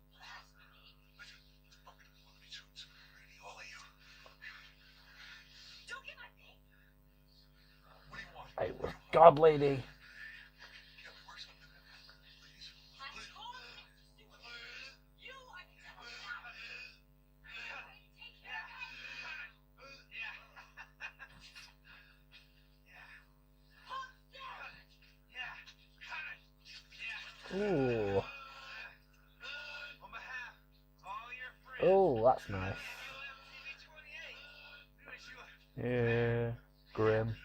Fucking Looney Tunes. Ready, all of you. Don't get my pink. What do you want? It was God Lady. Ooh. Oh, that's nice. Yeah. Grim.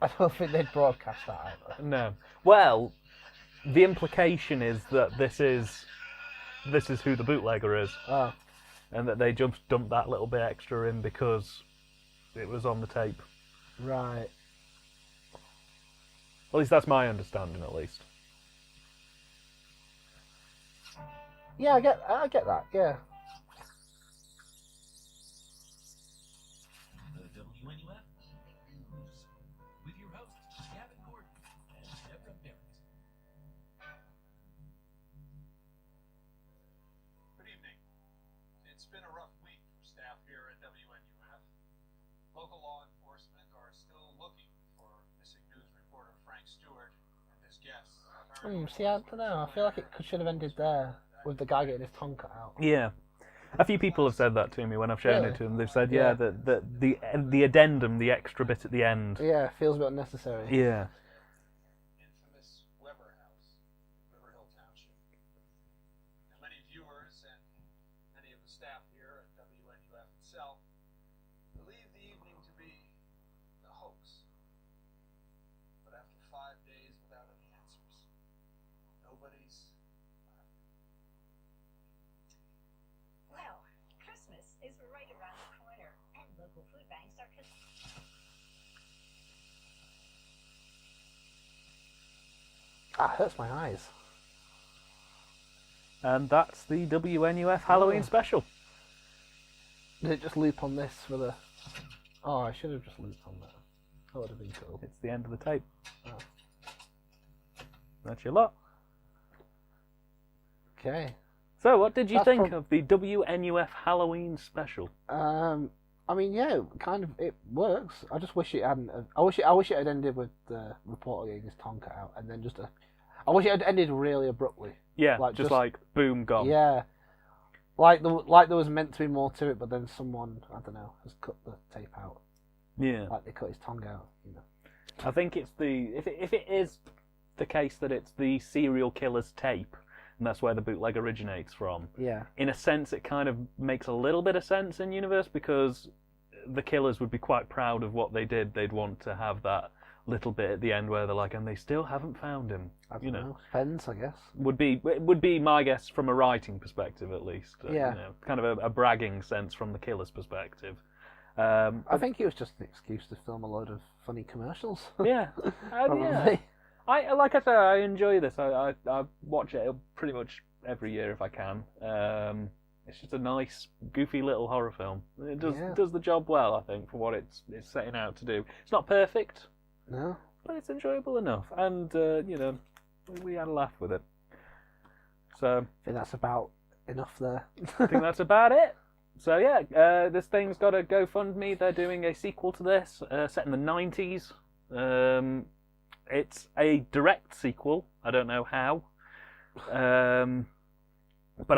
I don't think they'd broadcast that either. No. Well, the implication is that this is who the bootlegger is. Oh. And that they just dumped that little bit extra in because it was on the tape. Right. At least that's my understanding, at least. Yeah, I get that. Yeah. The WNUF Evening News with your hosts Gavin Gordon and Deborah Barrett. Good evening. It's been a rough week for staff here at WNUF. Local law enforcement are still looking for missing news reporter Frank Stewart and his guests. See, I don't know. I feel like it should have ended there with the guy getting his tongue cut out. Yeah. A few people have said that to me when I've shown Really? it to them. They've said, Yeah. that the addendum, the extra bit at the end. Yeah, feels a bit unnecessary. Yeah. Infamous Weber House, River Hill Township. Now, many viewers and many of the staff here at WNUF itself believe the evening to be a hoax. But after 5 days without any answers, nobody's Well, Christmas is right around the corner, and local food banks are Ah, hurts my eyes. And that's the WNUF Halloween Oh. special. Did it just loop on this for the... Oh, I should have just looped on that. That would have been cool. It's the end of the tape. Oh. That's your lot. Okay. So, what did you That's think prob- of the WNUF Halloween special? I mean, yeah, kind of, it works. I just wish it hadn't. I wish it had ended with the reporter getting his tongue cut out, and then just I wish it had ended really abruptly. Yeah, Like, just like boom, gone. Yeah, like there was meant to be more to it, but then someone, I don't know, has cut the tape out. Yeah. Like they cut his tongue out. You know. I think it's if it is the case that it's the serial killer's tape, and that's where the bootleg originates from. Yeah. In a sense, it kind of makes a little bit of sense in universe because the killers would be quite proud of what they did. They'd want to have that little bit at the end where they're like, and they still haven't found him. I don't know. Depends, I guess. Would be my guess from a writing perspective at least. Yeah. You know, kind of a bragging sense from the killer's perspective. I think it was just an excuse to film a load of funny commercials. Yeah. Yeah. Like I say, I enjoy this. I watch it pretty much every year if I can. It's just a nice, goofy little horror film. It does the job well, I think, for what it's setting out to do. It's not perfect. No. But it's enjoyable enough, and you know, we had a laugh with it. So I think that's about enough there. I think that's about it. So yeah, this thing's got a GoFundMe. They're doing a sequel to this, set in the 90s. It's a direct sequel. I don't know how. But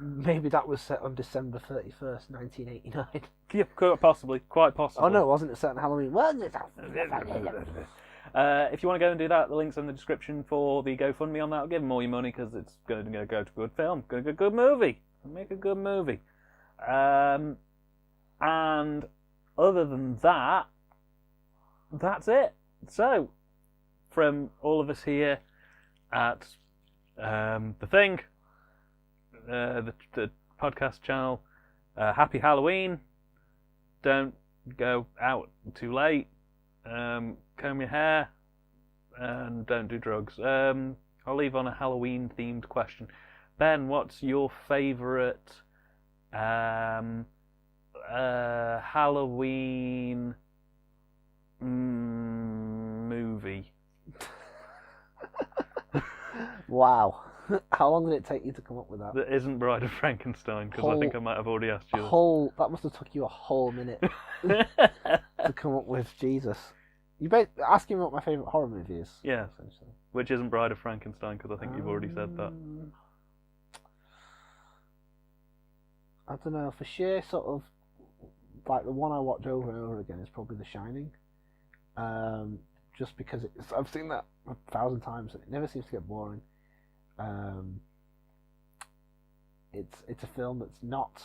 maybe that was set on December 31st, 1989. Yeah, quite possibly. Oh no, it wasn't. It set on Halloween. Was it? If you want to go and do that, the link's in the description for the GoFundMe on that. I'll give them all your money because it's going to go to a good film, going to be a good movie, make a good movie. And other than that, that's it. So, from all of us here at The Thing, the podcast channel, happy Halloween. Don't go out too late. Comb your hair and don't do drugs. I'll leave on a Halloween themed question. Ben, what's your favourite Halloween movie? Wow. How long did it take you to come up with that? That isn't Bride of Frankenstein, because I think I might have already asked you. That must have took you a whole minute to come up with. Jesus. You asking me what my favourite horror movie is. Yeah. Essentially. Which isn't Bride of Frankenstein, because I think you've already said that. I don't know. For sheer sort of, like the one I watch over and over again is probably The Shining. Just because I've seen that 1,000 times and it never seems to get boring. It's a film that's not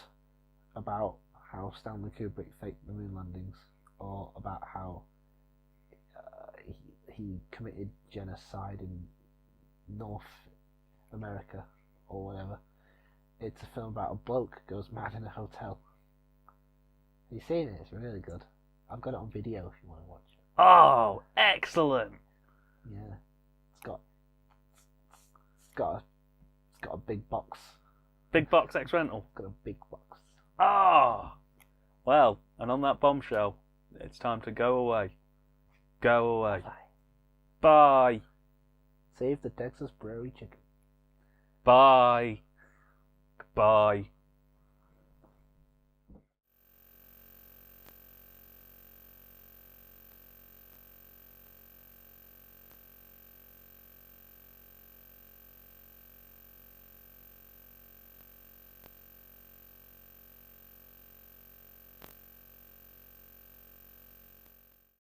about how Stanley Kubrick faked the moon landings or about how he committed genocide in North America or whatever. It's a film about a bloke goes mad in a hotel. Have you seen it? It's really good. I've got it on video if you want to watch it. Oh, excellent! Yeah. It's got a big box. Big box X rental. Got a big box. Ah! Well, and on that bombshell, it's time to go away. Go away. Bye. Save the Texas Prairie Chicken. Bye. Bye.